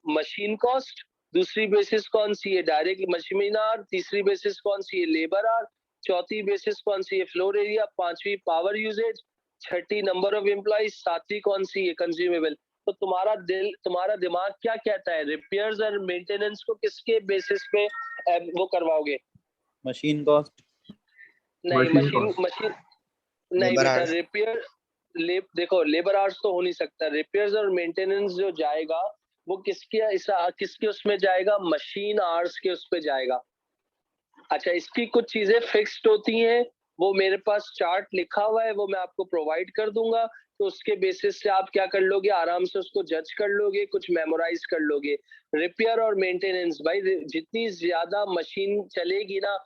Machine cost. दूसरी बेसिस कौन सी है? Direct machine hour. तीसरी बेसिस कौन सी है? Labour are. चौथी बेसिस कौन सी है? Floor area. पांचवी power usage. Chhathi number of employees. सातवीं कौन सी है? कंज्यूमेबल। तो तुम्हारा दिमाग क्या कहता है? रिपेयर्स और मेंटेनेंस को किसके बेसिस पे वो करवाओगे?
Machine cost.
नहीं,
Machine
मशीन नहीं
Labor
बेटा।
hours.
रिपेयर देखो लेबर आवर्स तो हो नहीं सकता। रिपेयर्स और मेंटेनेंस जो जाएगा वो किसके उसमें जाएगा? मशीन आवर्स के उस पे जाएगा। अच्छा, इसकी कुछ चीजें फिक्स्ड होती हैं, वो मेरे पास चार्ट लिखा हुआ है, वो मैं आपको प्रोवाइड कर दूंगा। तो उसके बेसिस से आप क्या कर लोगे? आराम से उसको जज कर लोगे, कुछ मेमोराइज कर लोगे। रिपेयर और मेंटेनेंस भाई, जितनी ज्यादा मशीन चलेगी ना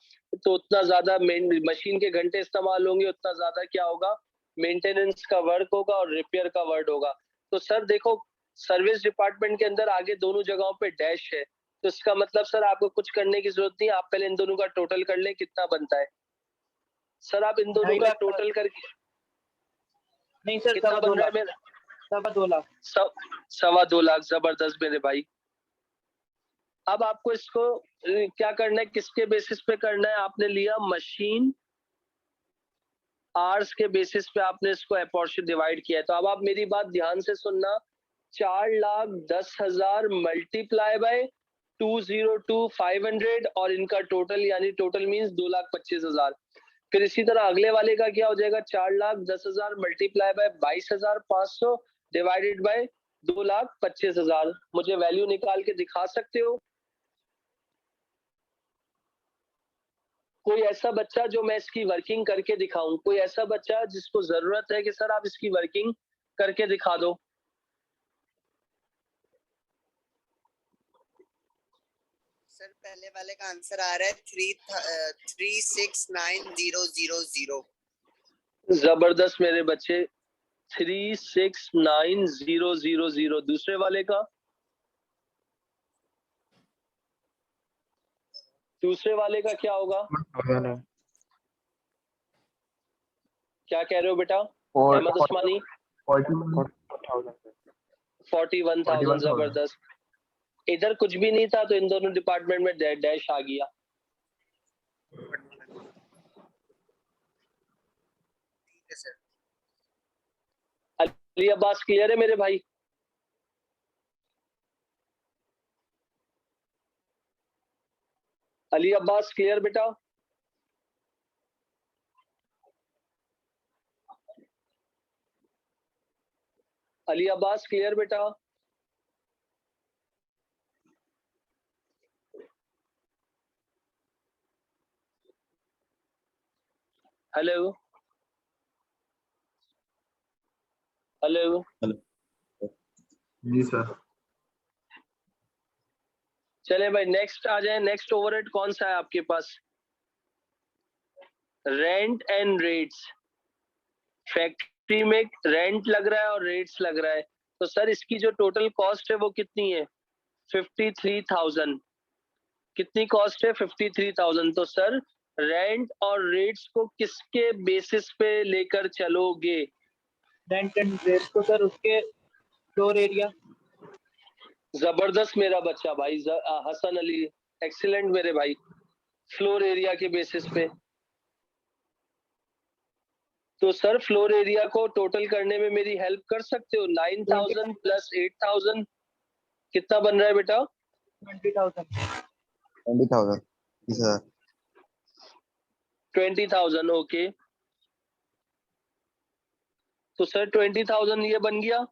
तो उतना ज्यादा मशीन के घंटे इस्तेमाल होंगे, उतना ज्यादा क्या होगा? मेंटेनेंस का वर्क होगा और रिपेयर का वर्क होगा। तो सर देखो, सर्विस डिपार्टमेंट के अंदर आगे दोनों जगहों पे डैश है, तो इसका मतलब सर आपको कुछ करने की जरूरत नहीं है। आप पहले इन दोनों का टोटल कर लें कितना बनता है। सर आप इन दोनों का टोटल करके
नहीं सर,
कितना बन रहा है
2.5
मेरा?
2.5 लाख.
2.25 लाख। जबरदस्त मेरे भाई। अब आपको इसको क्या करना है, किसके बेसिस पे करना है? आपने लिया मशीन आवर्स के बेसिस पे आपने इसको अपोर्शन डिवाइड किया है। तो अब आप मेरी बात ध्यान से सुनना। 4,10,000 मल्टीप्लाई बाय 202,500 और इनका टोटल, यानी टोटल मींस 2,25,000। फिर इसी तरह अगले वाले का क्या हो जाएगा? 4,10,000 मल्टीप्लाई बाय 22,500 डिवाइडेड बाय 2,25,000। मुझे वैल्यू निकाल के दिखा सकते हो? कोई ऐसा बच्चा जो मैं इसकी वर्किंग करके दिखाऊं? कोई ऐसा बच्चा जिसको जरूरत है कि सर आप इसकी वर्किंग करके दिखा दो?
सर पहले वाले का आंसर आ रहा है 369,000.
जबरदस्त मेरे बच्चे, 369,000। दूसरे वाले का? दूसरे वाले का क्या होगा? क्या कह रहे हो बेटा अहमद उस्मानी? 41,000। जबरदस्त। इधर कुछ भी नहीं था तो इन दोनों डिपार्टमेंट में डैश आ गया।
ठीक है सर।
अली अब्बास क्लियर है मेरे भाई? अली अब्बास क्लियर बेटा? अली अब्बास क्लियर बेटा? Hello hello.
जी सर।
चले भाई नेक्स्ट आ जाए। नेक्स्ट ओवरहेड कौन सा है आपके पास? Rent and rates. फैक्ट्री में रेंट लग रहा है और रेट्स लग रहा है, तो सर इसकी जो टोटल कॉस्ट है वो कितनी है? 53,000। कितनी कॉस्ट है? 53,000। तो सर रेंट और रेट्स को किसके बेसिस पे लेकर चलोगे?
रेंट एंड रेट तो सर उसके फ्लोर एरिया.
जबरदस्त मेरा बच्चा भाई, हसन अली, एक्सीलेंट मेरे भाई, फ्लोर एरिया के बेसिस पे। तो सर फ्लोर एरिया को टोटल करने में मेरी हेल्प कर सकते हो? 9,000 प्लस 8,000 कितना बन रहा है बेटा?
20,000.
20,000. जी सर.
20,000 ओके। तो सर 20,000 ये बन गया।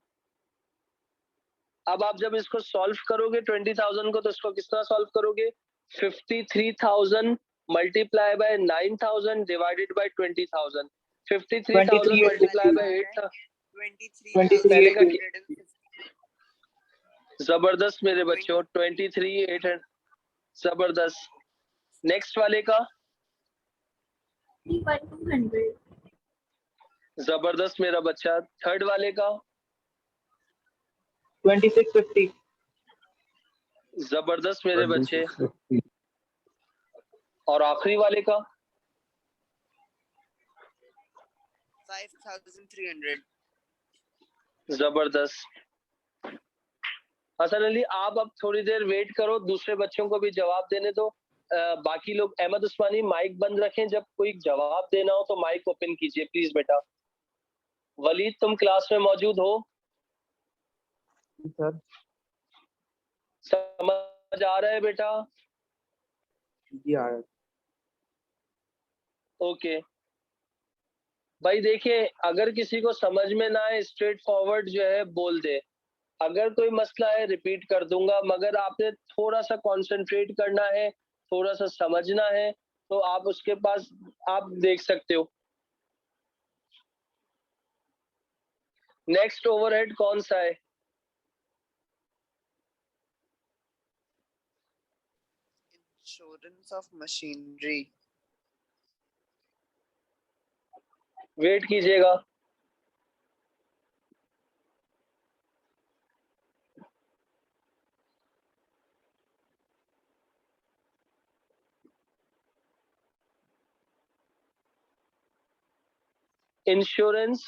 अब आप जब इसको सॉल्व करोगे 20,000 को, तो इसको किस तरह सॉल्व करोगे? 53,000 multiply by 9,000 divided by 20,000। 53,000 multiply by 8,000।
23,850.
जबरदस्त मेरे बच्चों, 23,800 जबरदस्त। नेक्स्ट वाले का
3,200.
जबरदस्त मेरा बच्चा। थर्ड वाले का
2650.
जबरदस्त मेरे बच्चे।
2650.
और आखिरी वाले का
5,300.
जबरदस्त। हसन अली आप अब थोड़ी देर वेट करो, दूसरे बच्चों को भी जवाब देने दो। बाकी लोग, अहमद उस्मानी माइक बंद रखें, जब कोई जवाब देना हो तो माइक ओपन कीजिए प्लीज बेटा। वलीद तुम क्लास में मौजूद हो?
सर.
समझ आ रहा है बेटा?
जी आ रहा है.
ओके भाई देखिए, अगर किसी को समझ में ना आए स्ट्रेट फॉरवर्ड जो है बोल दे, अगर कोई मसला है रिपीट कर दूंगा, मगर आपने थोड़ा सा कंसंट्रेट करना है, थोड़ा सा समझना है, तो आप उसके पास आप देख सकते हो। नेक्स्ट ओवरहेड कौन सा है?
Insurance of machinery.
वेट कीजिएगा। इंश्योरेंस,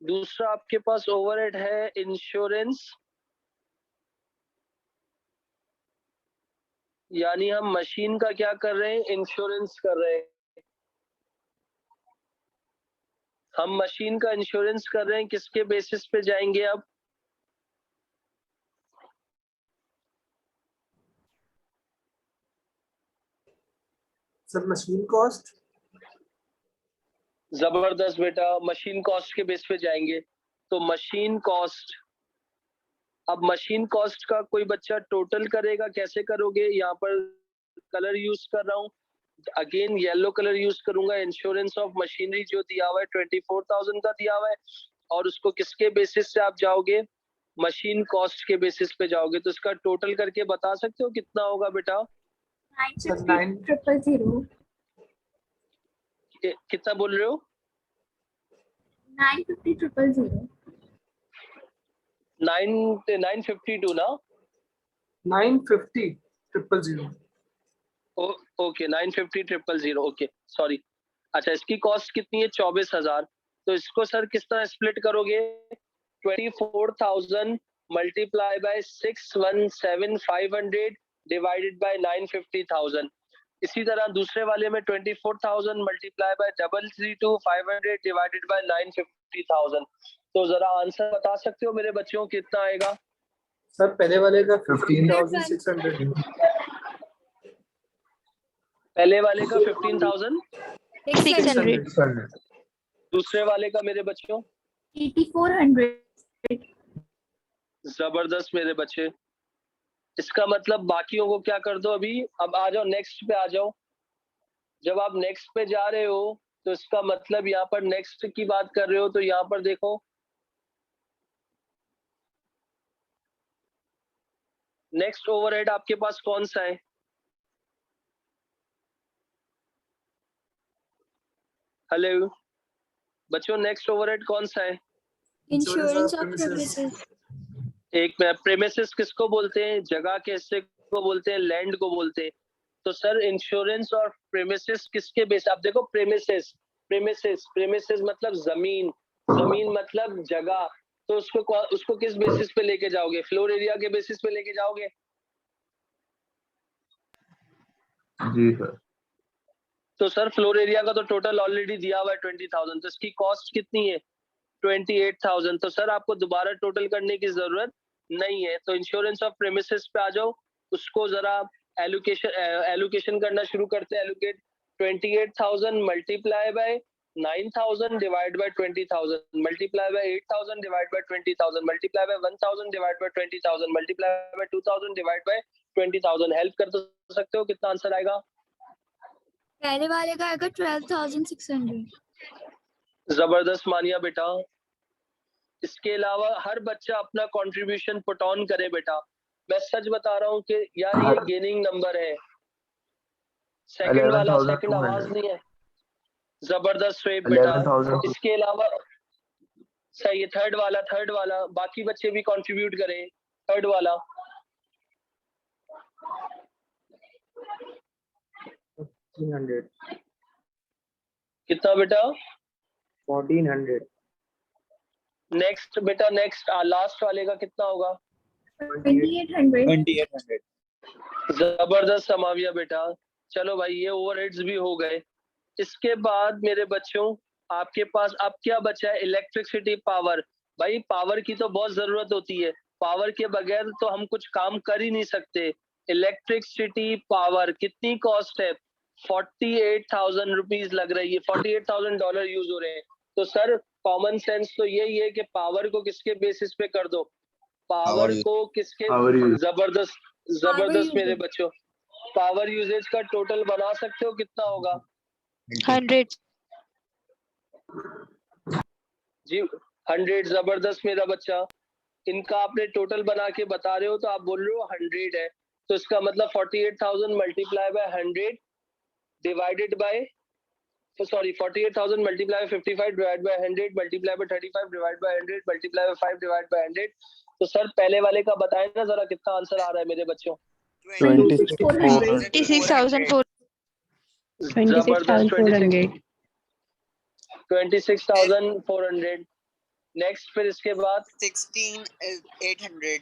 दूसरा आपके पास ओवरहेड है इंश्योरेंस, यानी हम मशीन का क्या कर रहे हैं? इंश्योरेंस कर रहे हैं। हम मशीन का इंश्योरेंस कर रहे हैं, किसके बेसिस पे जाएंगे अब?
Sir machine cost.
जबरदस्त बेटा, मशीन कॉस्ट के बेस पे जाएंगे। तो मशीन कॉस्ट, अब मशीन कॉस्ट का कोई बच्चा टोटल करेगा, कैसे करोगे? यहाँ पर कलर यूज कर रहा हूँ, अगेन येलो कलर यूज करूंगा। इंश्योरेंस ऑफ मशीनरी जो दिया हुआ है 24,000 का दिया हुआ है, और उसको किसके बेसिस से आप जाओगे? मशीन कॉस्ट के बेसिस पे जाओगे। तो इसका टोटल करके बता सकते हो कितना होगा बेटा?
950,000.
कितना बोल रहे हो?
950,000.
952 ना?
950,000.
Okay 950,000 okay sorry. अच्छा इसकी कॉस्ट कितनी है? 24,000। तो इसको सर किस तरह स्प्लिट करोगे? 24,000 मल्टीप्लाई बाय 617,500 डिवाइडेड बाय 950,000। इसी तरह दूसरे वाले में 24,000 मल्टीप्लाई बाय 332,500 डिवाइडेड बाय 950,000। तो जरा आंसर बता सकते हो मेरे बच्चों कितना आएगा?
सर पहले वाले का 15,600.
पहले वाले का 15,000,
600.
दूसरे वाले का मेरे बच्चों
8,400.
जबरदस्त मेरे बच्चे। इसका मतलब बाकियों को क्या कर दो अभी। अब आ जाओ नेक्स्ट पे आ जाओ। जब आप नेक्स्ट पे जा रहे हो तो इसका मतलब यहाँ पर नेक्स्ट की बात कर रहे हो, तो यहाँ पर देखो नेक्स्ट ओवरहेड आपके पास कौन सा है? हेलो बच्चों, नेक्स्ट ओवरहेड कौन सा है?
Insurance of
premises.
premises.
एक में प्रेमिसेस किसको बोलते हैं? जगह के हिस्से को बोलते हैं, लैंड को बोलते हैं। तो सर इंश्योरेंस और प्रेमिसेस किसके बेस? आप देखो प्रेमिसेस, प्रेमिसेस मतलब जमीन, जमीन मतलब जगह, तो उसको किस बेसिस पे लेके जाओगे? फ्लोर एरिया के बेसिस पे लेके जाओगे?
जी सर।
तो सर फ्लोर एरिया का तो टोटल ऑलरेडी दिया हुआ है 20,000, तो इसकी कॉस्ट कितनी है? 28,000। तो सर आपको दोबारा टोटल करने की जरूरत नहीं है। तो इंश्योरेंस ऑफ प्रेमिसेस पे आ जाओ, उसको जरा एलोकेशन करना शुरू करते हैं। Allocate 28,000 multiply by 9,000 divide by 20,000 multiply by 8,000 divide by 20,000 multiply by 1,000 divide by 20,000 multiply by 2,000 divide by 20,000। Help कर तो सकते हो, कितना आंसर आएगा?
पहले वाले का आएगा 12,600।
जबरदस्त मानिया बेटा। इसके अलावा हर बच्चा अपना कंट्रीब्यूशन पुट ऑन करे बेटा। मैं सच बता रहा हूँ कि यार ये गेनिंग नंबर है। सेकंड वाला, सेकंड आवाज नहीं है। जबरदस्त स्वेप बेटा। इसके अलावा सही है, थर्ड वाला बाकी बच्चे भी कंट्रीब्यूट करें। थर्ड वाला
1,500
कितना बेटा?
1,400
नेक्स्ट बेटा, नेक्स्ट लास्ट वाले का कितना होगा?
2,800।
2800
जबरदस्त समाविया बेटा। चलो भाई ये ओवरहेड्स भी हो गए। इसके बाद मेरे बच्चों आपके पास अब क्या बचा है? Electricity, power. भाई पावर की तो बहुत जरूरत होती है, पावर के बगैर तो हम कुछ काम कर ही नहीं सकते। इलेक्ट्रिसिटी पावर कितनी कॉस्ट है? 48,000 रुपीज लग रही है, $48,000 यूज हो रहे हैं। तो सर कॉमन सेंस तो यही है कि पावर को किसके बेसिस पे कर दो? पावर को किसके? जबरदस्त मेरे बच्चों। पावर यूजेज का टोटल बना सकते हो, कितना होगा?
100।
जी 100। जबरदस्त मेरा बच्चा। इनका आपने टोटल बना के बता रहे हो तो आप बोल रहे हो 100 है, तो इसका मतलब 48,000 multiply by 100 divided by 48,000 multiply by 55 divide by 100 multiply by 35 divide by 100 multiply by 5 divide by 100। तो सर पहले वाले का बताएं ना जरा, कितना आंसर आ रहा है मेरे बच्चों?
26,400।
26,400।
26,400। 26,400। नेक्स्ट फिर इसके बाद
16,800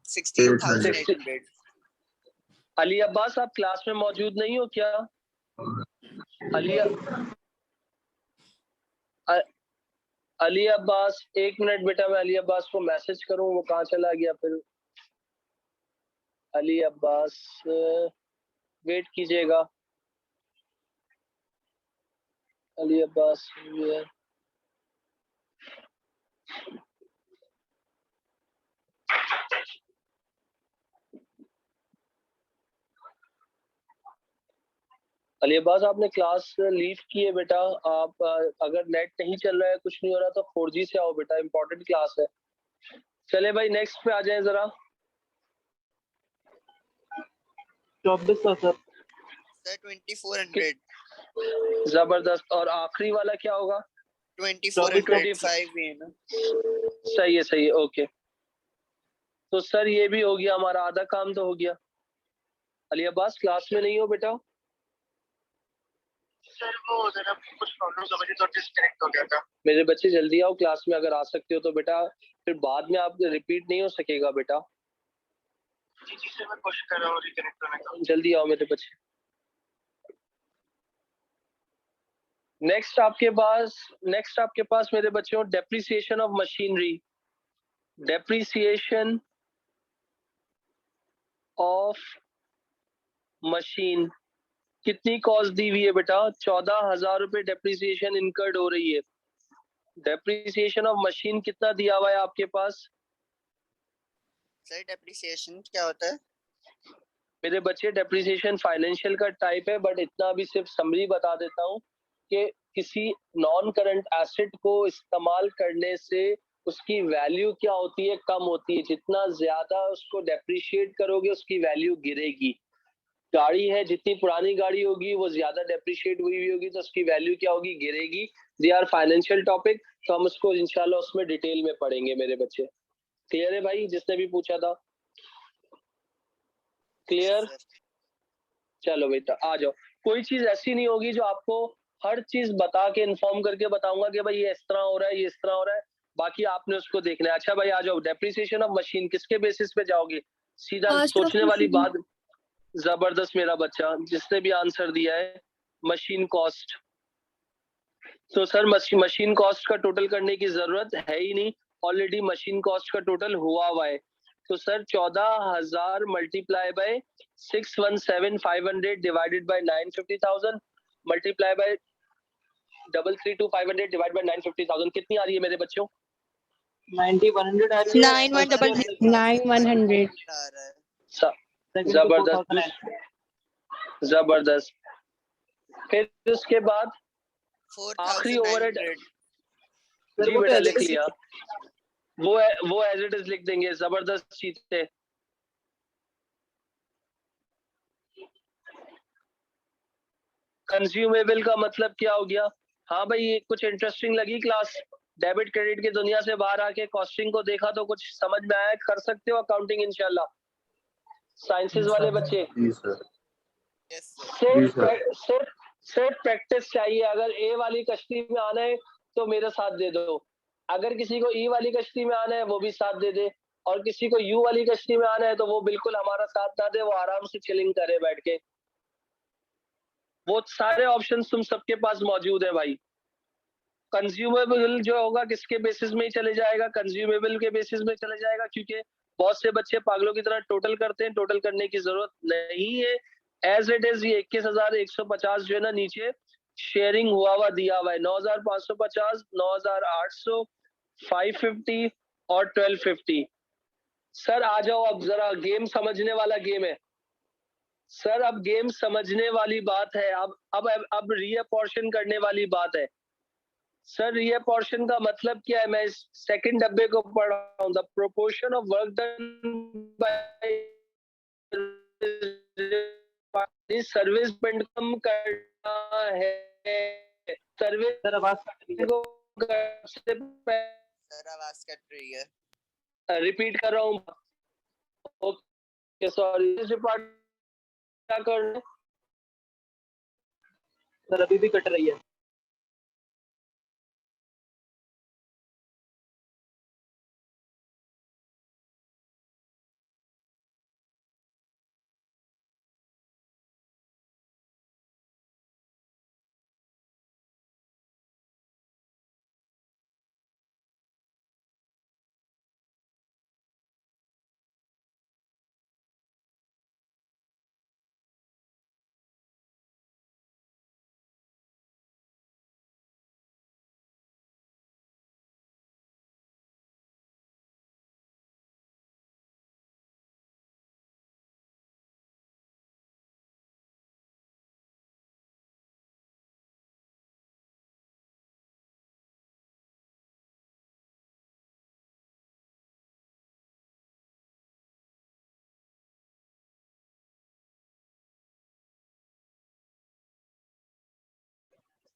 16,800।
अली अब्बास आप क्लास में मौजूद नहीं हो क्या? अली अब्बास, एक मिनट बेटा, मैं अली अब्बास को मैसेज करूं, वो कहाँ चला गया फिर? अली अब्बास वेट कीजिएगा। अली अब्बास अली अब्बास आपने क्लास लीव की है बेटा। आप अगर नेट नहीं चल रहा है, कुछ नहीं हो रहा, तो 4G से आओ बेटा, इंपॉर्टेंट क्लास है। चले भाई नेक्स्ट पे आ जाए जरा।
2400 सर।
2,400।
जबरदस्त। और आखिरी वाला क्या होगा?
2,425 है ना?
सही है, सही है, ओके। तो सर ये भी हो गया, हमारा आधा काम तो हो गया। अली अब्बास क्लास में नहीं हो बेटा?
सर वो जरा कुछ प्रॉब्लम की वजह से डिस्कनेक्ट हो गया था।
मेरे बच्चे जल्दी आओ क्लास में, अगर आ सकते हो तो बेटा, फिर बाद में आप रिपीट नहीं हो सकेगा बेटा।
जी सर मैं कोशिश कर रहा हूँ रिकनेक्ट करने का।
जल्दी आओ मेरे बच्चे। नेक्स्ट आपके पास मेरे बच्चों depreciation of machinery. Depreciation of machine कितनी कॉस्ट दी हुई है बेटा? 14,000 रुपए डेप्रिसिएशन इनकर्ड हो रही है। डेप्रिसिएशन ऑफ मशीन कितना दिया हुआ है आपके पास?
सर डेप्रिसिएशन क्या होता है?
मेरे बच्चे डेप्रिसिएशन फाइनेंशियल का टाइप है, बट इतना भी सिर्फ समरी बता देता हूँ कि किसी नॉन करंट एसेट को इस्तेमाल करने से उसकी वैल्यू क्या होती है? कम होती है। जितना ज्यादा उसको डेप्रिशिएट करोगे उसकी वैल्यू गिरेगी। गाड़ी है, जितनी पुरानी गाड़ी होगी वो ज्यादा डेप्रिशिएट हुई होगी तो उसकी वैल्यू क्या होगी? गिरेगी। दे आर फाइनेंशियल टॉपिक, तो हम उसको इंशाल्लाह उसमें डिटेल में पढ़ेंगे मेरे बच्चे। क्लियर है भाई, जिसने भी पूछा था? क्लियर? चलो बेटा आ जाओ। कोई चीज ऐसी नहीं होगी जो आपको हर चीज बता के इन्फॉर्म करके बताऊंगा कि भाई ये इस तरह हो रहा है, ये इस तरह हो रहा है। बाकी आपने उसको देखना है। अच्छा भाई आ जाओ, डेप्रिसिएशन ऑफ मशीन किसके बेसिस पे जाओगे? सीधा
Cost of
सोचने वाली
machine.
बात। जबरदस्त मेरा बच्चा, जिसने भी आंसर दिया है, मशीन कॉस्ट। तो सर मशीन कॉस्ट का टोटल करने की जरूरत है ही नहीं, ऑलरेडी मशीन कॉस्ट का टोटल हुआ है। तो sir 14,000 multiply by 617,500 divided by 950,000 multiply by 332,500 divide by 950,000 कितनी आ रही है मेरे बच्चों?
90,100 आ रही है।
9100.
9100.
आ रहा है।
Second to
जबरदस्त
4,000.
जबरदस्त। फिर उसके बाद आखिरी ओवरहेड
4,900.
जी बेटा लिख लिया, वो एज इट इज लिख देंगे। जबरदस्त चीज है। कंज्यूमेबल का मतलब क्या हो गया? हाँ भाई ये कुछ इंटरेस्टिंग लगी क्लास? डेबिट क्रेडिट की दुनिया से बाहर आके कॉस्टिंग को देखा तो कुछ समझ में आया? कर सकते हो अकाउंटिंग इंशाल्लाह साइंसेस वाले बच्चे?
जी सर।
Yes, sir.
सिर्फ प्रैक्टिस चाहिए। अगर ए वाली कश्ती में आना है तो मेरा साथ दे दो, अगर किसी को ई वाली कश्ती में आना है वो भी साथ दे दे, और किसी को यू वाली कश्ती में आना है तो वो बिल्कुल हमारा साथ ना दे, वो आराम से चिलिंग करे बैठ के। वो सारे ऑप्शंस तुम सबके पास मौजूद है भाई। कंज्यूमेबल जो होगा किसके बेसिस में ही चले जाएगा? कंज्यूमेबल के बेसिस में चले जाएगा, क्योंकि बहुत से बच्चे पागलों की तरह टोटल करते हैं। टोटल करने की जरूरत नहीं है, एज इट इज। ये 21,150 जो है ना नीचे शेयरिंग हुआ दिया हुआ है। 9,550, 9,800, 550 और 1250। सर आ जाओ, अब जरा गेम समझने वाला गेम है सर। अब गेम समझने वाली बात है। अब रीअपोर्शन करने वाली बात है सर। रीअपोर्शन का मतलब क्या है? मैं इस सेकंड डब्बे को पढ़ रहा हूँ। The proportion of work done by service पेंड कम करना है। सर्विस
सर आवाज कट रही है।
को
सर आवाज कट रही है।
रिपीट कर रहा हूँ। Okay sorry. डिपार्टमेंट क्या कर रहे हैं?
सर अभी भी कट रही है।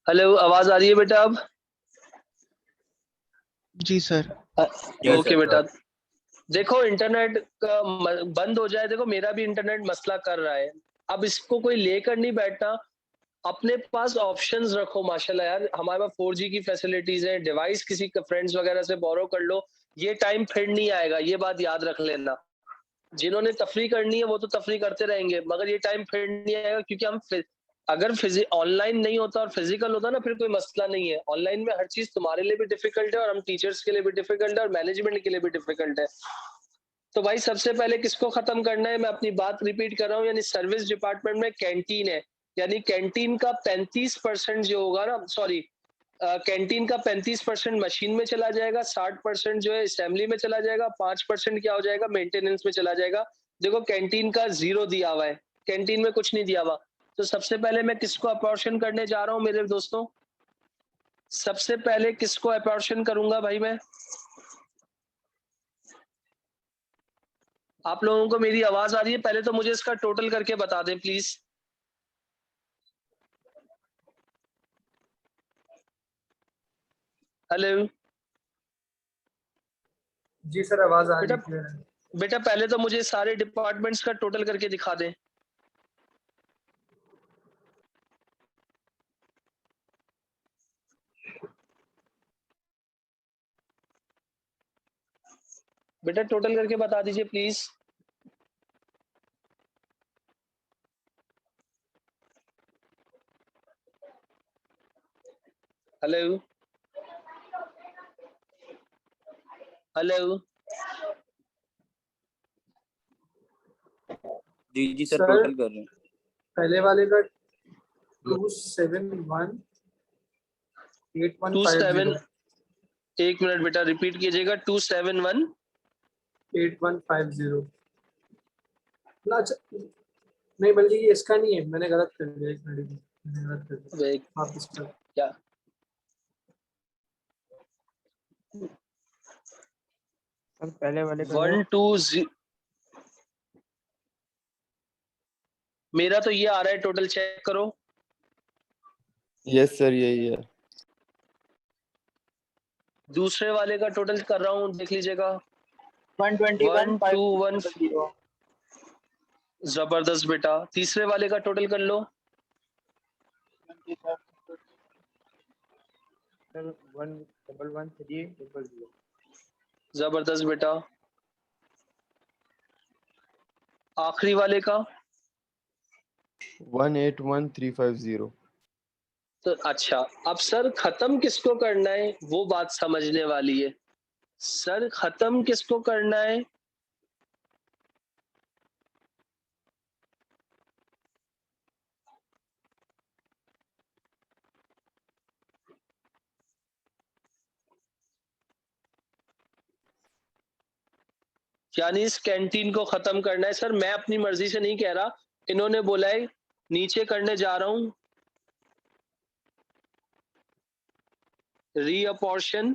हेलो, आवाज आ रही है बेटा अब?
जी सर।
ओके बेटा। देखो इंटरनेट का बंद हो जाए, देखो मेरा भी इंटरनेट मसला कर रहा है। अब इसको कोई लेकर नहीं बैठना, अपने पास ऑप्शंस रखो। माशाल्लाह यार हमारे पास 4G की फैसिलिटीज है। डिवाइस किसी फ्रेंड्स वगैरह से बोरो कर लो, ये टाइम फिर नहीं आएगा, ये बात याद रख लेना। जिन्होंने तफरी करनी है वो तो तफरी करते रहेंगे, मगर ये टाइम फिर नहीं आएगा, क्योंकि हम अगर ऑनलाइन नहीं होता और फिजिकल होता ना, फिर कोई मसला नहीं है। ऑनलाइन में हर चीज तुम्हारे लिए भी डिफिकल्ट है और हम टीचर्स के लिए भी डिफिकल्ट है और मैनेजमेंट के लिए भी डिफिकल्ट है। तो भाई सबसे पहले किसको खत्म करना है? मैं अपनी बात रिपीट कर रहा हूँ, यानी सर्विस डिपार्टमेंट में कैंटीन है, यानी कैंटीन का 35% जो होगा ना, सॉरी, कैंटीन का 35% मशीन में चला जाएगा, 60% जो है असेंबली में चला जाएगा, 5% क्या हो जाएगा? मेंटेनेंस में चला जाएगा। देखो कैंटीन का 0 दिया हुआ है, कैंटीन में कुछ नहीं दिया हुआ। तो सबसे पहले मैं किसको अपॉर्शन करने जा रहा हूँ मेरे दोस्तों? सबसे पहले किसको अपॉर्शन करूंगा भाई मैं? आप लोगों को मेरी आवाज आ रही है? पहले तो मुझे इसका टोटल करके बता दें प्लीज। हेलो
जी सर, आवाज आ रही
बेटा,
है।
बेटा पहले तो मुझे सारे डिपार्टमेंट्स का टोटल करके दिखा दें। बेटा टोटल करके बता दीजिए प्लीज। Hello hello.
जी सर,
सर
टोटल कर रहे हैं।
पहले वाले का 2718150
एक मिनट बेटा रिपीट कीजिएगा। 271
8150 ना। अच्छा नहीं, बल्कि ये इसका नहीं है, मैंने गलत कर दिया। एक मिनट, मैंने गलत कर दिया। आप इसका
क्या
सर पहले वाले का
120 मेरा तो ये आ रहा है टोटल, चेक करो।
यस सर, यही है।
दूसरे वाले का टोटल कर रहा हूँ, देख लीजिएगा।
121,500।
जबरदस्त बेटा। तीसरे वाले का टोटल कर लो।
सर 1111300।
जबरदस्त बेटा। आखिरी वाले का
181,350।
तो अच्छा, अब सर खत्म किसको करना है वो बात समझने वाली है। सर खत्म किसको करना है? यानी इस कैंटीन को खत्म करना है। सर मैं अपनी मर्जी से नहीं कह रहा, इन्होंने बोला है नीचे करने जा रहा हूं। रीअपॉर्शन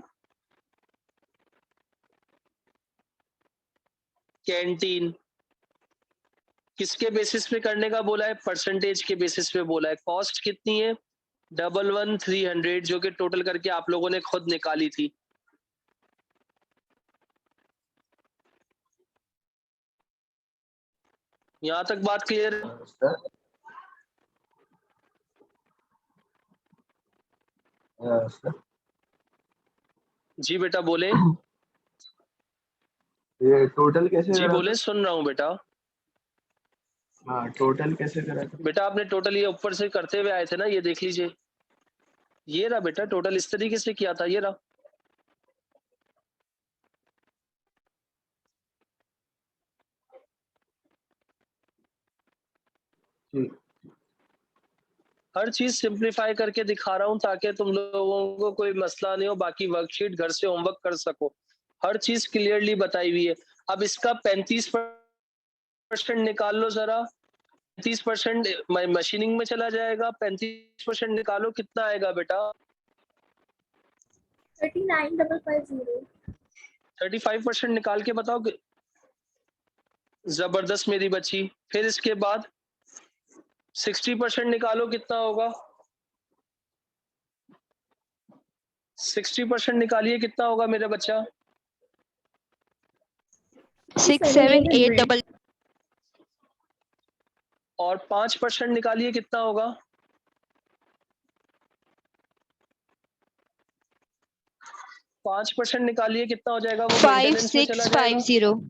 कैंटीन किसके बेसिस पे करने का बोला है? परसेंटेज के बेसिस पे बोला है। कॉस्ट कितनी है? 11300, जो कि टोटल करके आप लोगों ने खुद निकाली थी। यहां तक बात क्लियर है? जी बेटा बोले।
ये टोटल कैसे
जी
करा
बोले,
था?
सुन रहा हूँ बेटा।
हाँ, टोटल कैसे करा था?
बेटा आपने टोटल ये ऊपर से करते हुए आए थे ना, ये देख लीजिए। ये रहा बेटा टोटल, इस तरीके से किया था, ये रहा। हर चीज सिंप्लीफाई करके दिखा रहा हूँ ताकि तुम लोगों को कोई मसला नहीं हो। बाकी वर्कशीट घर से होमवर्क कर सको। हर चीज क्लियरली बताई हुई है। अब इसका 35% निकाल लो जरा। 35% मशीनिंग में चला जाएगा। 35% निकालो, कितना आएगा बेटा?
39,550।
35% निकाल के बताओ। जबरदस्त मेरी बच्ची। फिर इसके बाद 60% निकालो, कितना होगा? 60% निकालिए, कितना होगा मेरा बच्चा?
678
और 5% निकालिए, कितना होगा? 5% निकालिए, कितना हो जाएगा? वो मेंटेनेंस में चला जाएगा।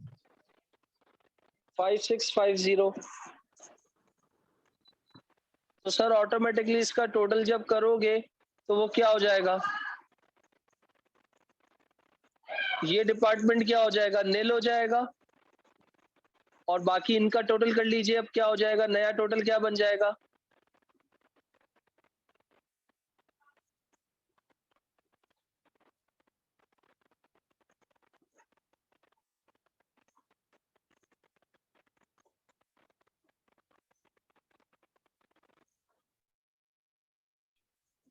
5650
5650। तो सर ऑटोमेटिकली इसका टोटल जब करोगे तो वो क्या हो जाएगा? ये डिपार्टमेंट क्या हो जाएगा? नील हो जाएगा। और बाकी इनका टोटल कर लीजिए। अब क्या हो जाएगा? नया टोटल क्या बन जाएगा?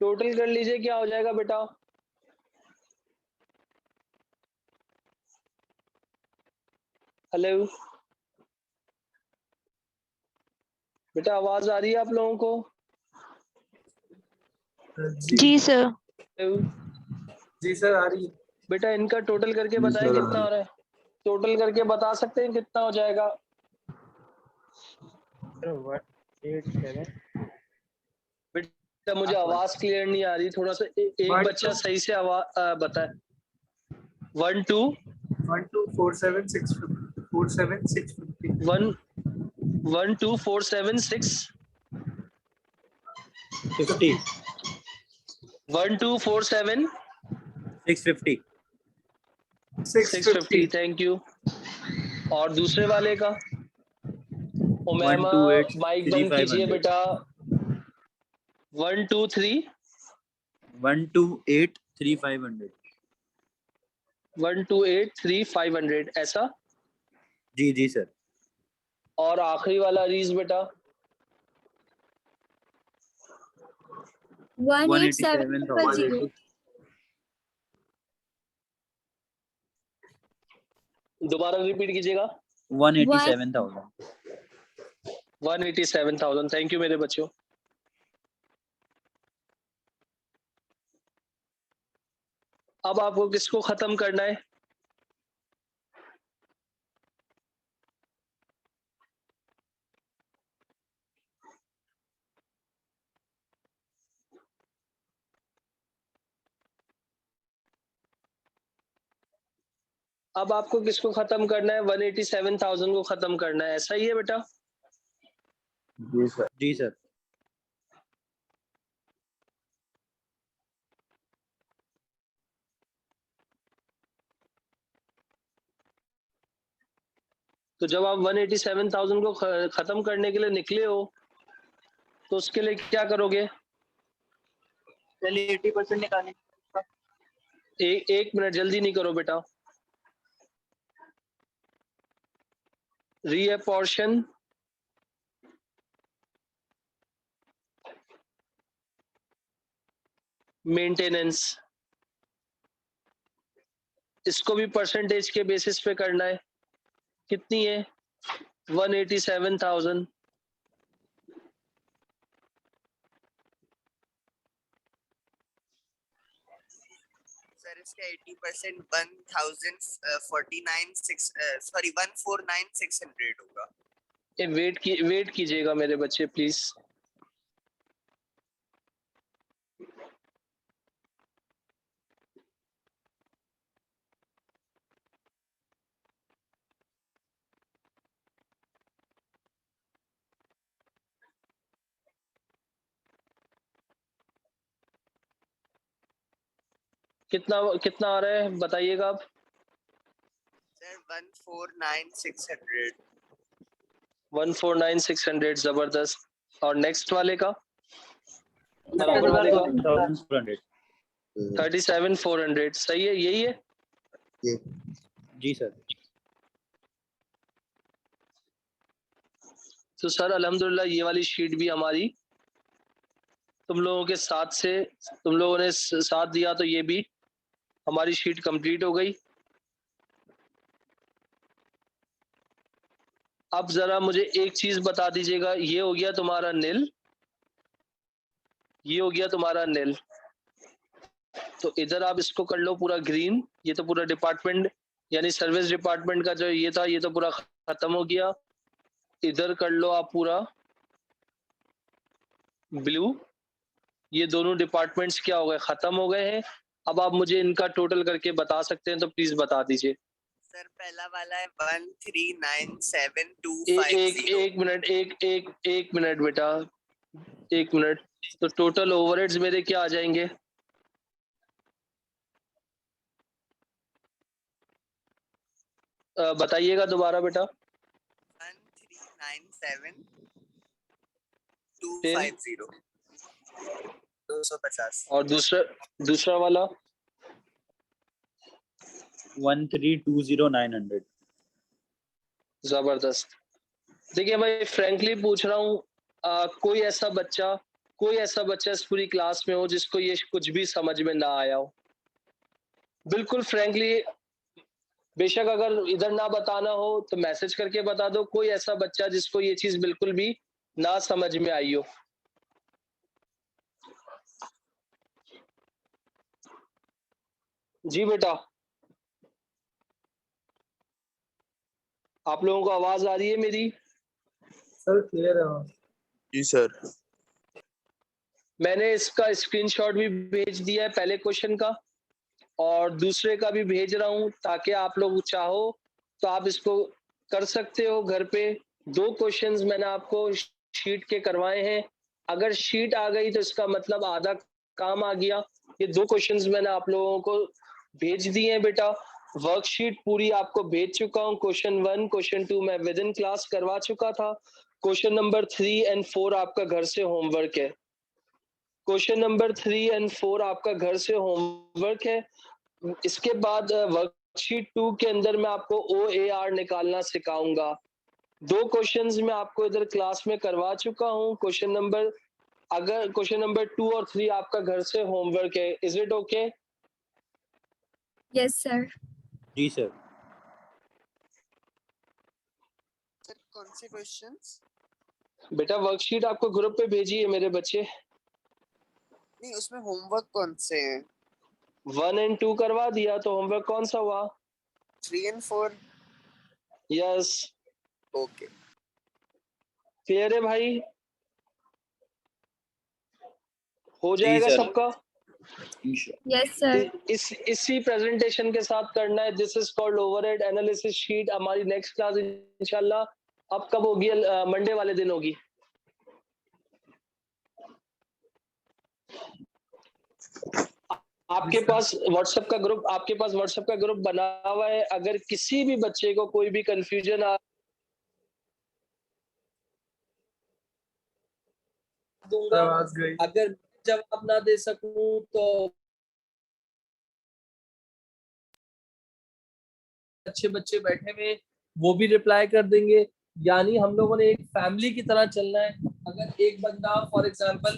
टोटल कर लीजिए, क्या हो जाएगा बेटा? हेलो बेटा, आवाज आ रही है आप लोगों को?
जी सर।
हेलो
जी सर आ रही है।
बेटा इनका टोटल करके बताएं कितना हो रहा है। टोटल करके बता सकते हैं कितना हो जाएगा?
187।
बेटा मुझे आवाज क्लियर नहीं आ रही, थोड़ा सा एक बच्चा सही से आवाज बताए। 12
1247650.
12476
50
1247
650
650 थैंक यू। और दूसरे वाले का उमैमा
128
माइक बंद कीजिए
3500
बेटा। 123
128 3500
1283500 ऐसा।
जी जी सर।
और आखिरी वाला रीज बेटा
18700.
दोबारा रिपीट कीजिएगा।
187,000
187,000 थैंक यू मेरे बच्चों। अब आपको किसको खत्म करना है? अब आपको किसको खत्म करना है? 187,000 को खत्म करना है, ऐसा ही है बेटा?
जी सर।
जी सर।
तो जब आप 187,000 को खत्म करने के लिए निकले हो तो उसके लिए क्या करोगे?
चलिए 80% निकालें।
एक मिनट जल्दी नहीं करो बेटा। रीअपोर्शन मेंटेनेंस, इसको भी परसेंटेज के बेसिस पे करना है। कितनी है? 187,000।
सर इसका 80% 1,049,600 होगा।
वेट कीजिएगा मेरे बच्चे प्लीज। कितना कितना आ रहा है बताइएगा आप।
सर 149,600।
149,600 जबरदस्त। और नेक्स्ट वाले का?
37,400
37,400 सही है, यही है?
जी सर।
तो सर अल्हम्दुलिल्लाह ये वाली शीट भी हमारी तुम लोगों के साथ से, तुम लोगों ने साथ दिया तो ये भी हमारी शीट कंप्लीट हो गई। अब जरा मुझे एक चीज बता दीजिएगा, ये हो गया तुम्हारा नील, ये हो गया तुम्हारा नील। तो इधर आप इसको कर लो पूरा ग्रीन। ये तो पूरा डिपार्टमेंट यानी सर्विस डिपार्टमेंट का जो ये था ये तो पूरा खत्म हो गया। इधर कर लो आप पूरा ब्लू। ये दोनों डिपार्टमेंट्स क्या हो गए? खत्म हो गए हैं। अब आप मुझे इनका टोटल करके बता सकते हैं तो प्लीज बता दीजिए।
सर पहला वाला है 1397250।
एक मिनट बेटा, एक मिनट। तो टोटल ओवरहेड्स मेरे क्या आ जाएंगे? बताइएगा दोबारा बेटा।
1397250 250।
और दूसरा वाला
1320900।
जबरदस्त। देखिए भाई फ्रैंकली पूछ रहा हूँ, कोई ऐसा बच्चा इस पूरी क्लास में हो जिसको ये कुछ भी समझ में ना आया हो? बिल्कुल फ्रैंकली, बेशक अगर इधर ना बताना हो तो मैसेज करके बता दो। कोई ऐसा बच्चा जिसको ये चीज बिल्कुल भी ना समझ में आई हो? जी बेटा, आप लोगों को आवाज आ रही है मेरी?
सर क्लियर है।
जी सर।
मैंने इसका स्क्रीनशॉट भी भेज दिया है पहले क्वेश्चन का। और दूसरे का भी भेज रहा हूँ ताकि आप लोग चाहो तो आप इसको कर सकते हो घर पे। 2 क्वेश्चंस मैंने आपको शीट के करवाए हैं। अगर शीट आ गई तो इसका मतलब आधा काम आ गया। ये 2 क्वेश्चंस मैंने आप लोगों को भेज दिए हैं बेटा। वर्कशीट पूरी आपको भेज चुका हूँ। क्वेश्चन 1, क्वेश्चन 2 मैं विद इन क्लास करवा चुका था। क्वेश्चन नंबर 3 एंड 4 आपका घर से होमवर्क है। क्वेश्चन नंबर 3 एंड 4 आपका घर से होमवर्क है। इसके बाद वर्कशीट 2 के अंदर मैं आपको OAR निकालना सिखाऊंगा। 2 क्वेश्चंस मैं आपको इधर क्लास में करवा चुका हूँ। क्वेश्चन नंबर 2 और 3 आपका घर से होमवर्क है। Is it okay?
Yes sir.
जी सर।
सर कौन से क्वेश्चंस?
बेटा वर्कशीट आपको ग्रुप पे भेजी है मेरे बच्चे।
नहीं, उसमें होमवर्क कौन से हैं?
1 एंड 2 करवा दिया तो होमवर्क कौन सा हुआ?
3 and 4?
यस।
ओके।
क्लियर है भाई? हो जाएगा
सर।
सबका?
Yes sir.
इसी प्रेजेंटेशन के साथ करना है। This is called overhead analysis sheet. हमारी नेक्स्ट क्लास इंशाल्लाह अब कब होगी? मंडे वाले दिन होगी। आपके पास व्हाट्सएप का ग्रुप बना हुआ है। अगर किसी भी बच्चे को कोई भी कंफ्यूजन आ दूंगा, अगर जवाब ना दे सकूं तो अच्छे बच्चे बैठे हुए वो भी रिप्लाई कर देंगे। यानी हम लोगों ने एक फैमिली की तरह चलना है। अगर एक बंदा फॉर एग्जांपल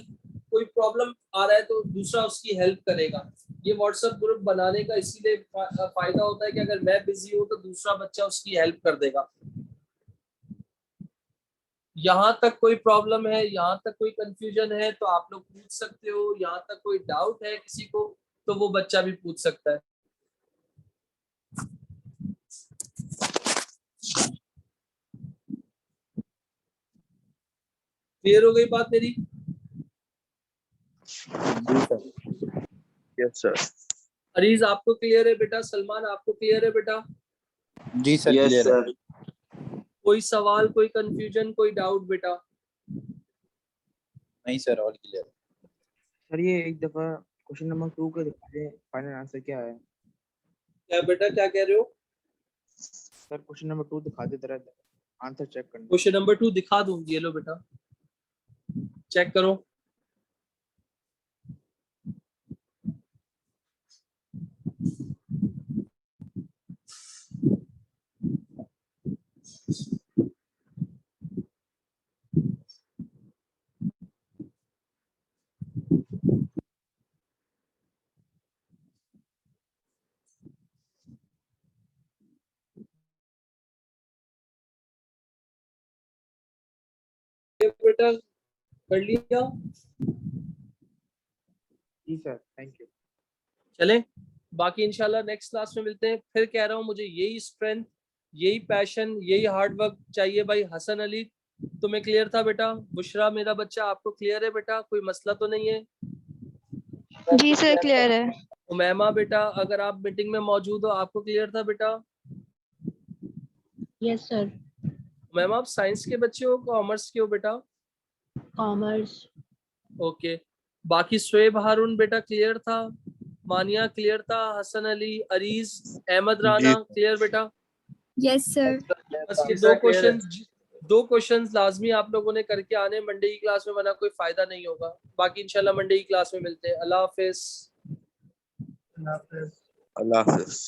कोई प्रॉब्लम आ रहा है तो दूसरा उसकी हेल्प करेगा। ये व्हाट्सएप ग्रुप बनाने का इसीलिए फायदा होता है कि अगर मैं बिजी हूँ तो दूसरा बच्चा उसकी हेल्प कर देगा। यहाँ तक कोई प्रॉब्लम है, यहाँ तक कोई कंफ्यूजन है तो आप लोग पूछ सकते हो। यहाँ तक कोई डाउट है किसी को तो वो बच्चा भी पूछ सकता है। क्लियर हो गई बात मेरी?
Yes sir.
अरीज आपको क्लियर है बेटा? सलमान आपको क्लियर है बेटा?
जी सर।
यस
क्लियर है।
सर।
कोई सवाल, कोई कंफ्यूजन, कोई डाउट बेटा?
नहीं सर, ऑल क्लियर।
सर ये एक दफा क्वेश्चन नंबर 2 का दिखा दें, फाइनल आंसर क्या है?
क्या बेटा, क्या कह रहे हो?
सर क्वेश्चन नंबर 2 दिखा दे, जरा आंसर चेक करना।
क्वेश्चन नंबर 2 दिखा दूं? ये लो बेटा, चेक करो। बेटा कर लिया?
जी सर, थैंक यू।
चलें, बाकी इंशाल्लाह नेक्स्ट क्लास में मिलते हैं। फिर कह रहा हूँ मुझे यही स्ट्रेंथ, यही पैशन, यही हार्ड वर्क चाहिए भाई। हसन अली तुम्हें क्लियर था बेटा? बुशरा मेरा बच्चा आपको क्लियर है बेटा? कोई मसला तो नहीं है?
जी सर क्लियर है।
उमैमा बेटा अगर आप मीटिंग में मौजूद हो आपको क्लियर था बेटा?
Yes sir.
उमैमा आप साइंस के बच्चे हो कॉमर्स के हो बेटा?
कॉमर्स।
ओके। बाकी शुएब हारून बेटा क्लियर था? मानिया क्लियर था? हसन अली, अरीज, अहमद राना क्लियर बेटा?
Yes sir.
बस ये 2 क्वेश्चन लाजमी आप लोगों ने करके आने मंडे की क्लास में, वरना कोई फायदा नहीं होगा। बाकी इंशाल्लाह मंडे की क्लास में मिलते हैं। अल्लाह हाफिज।
अल्लाह हाफिज।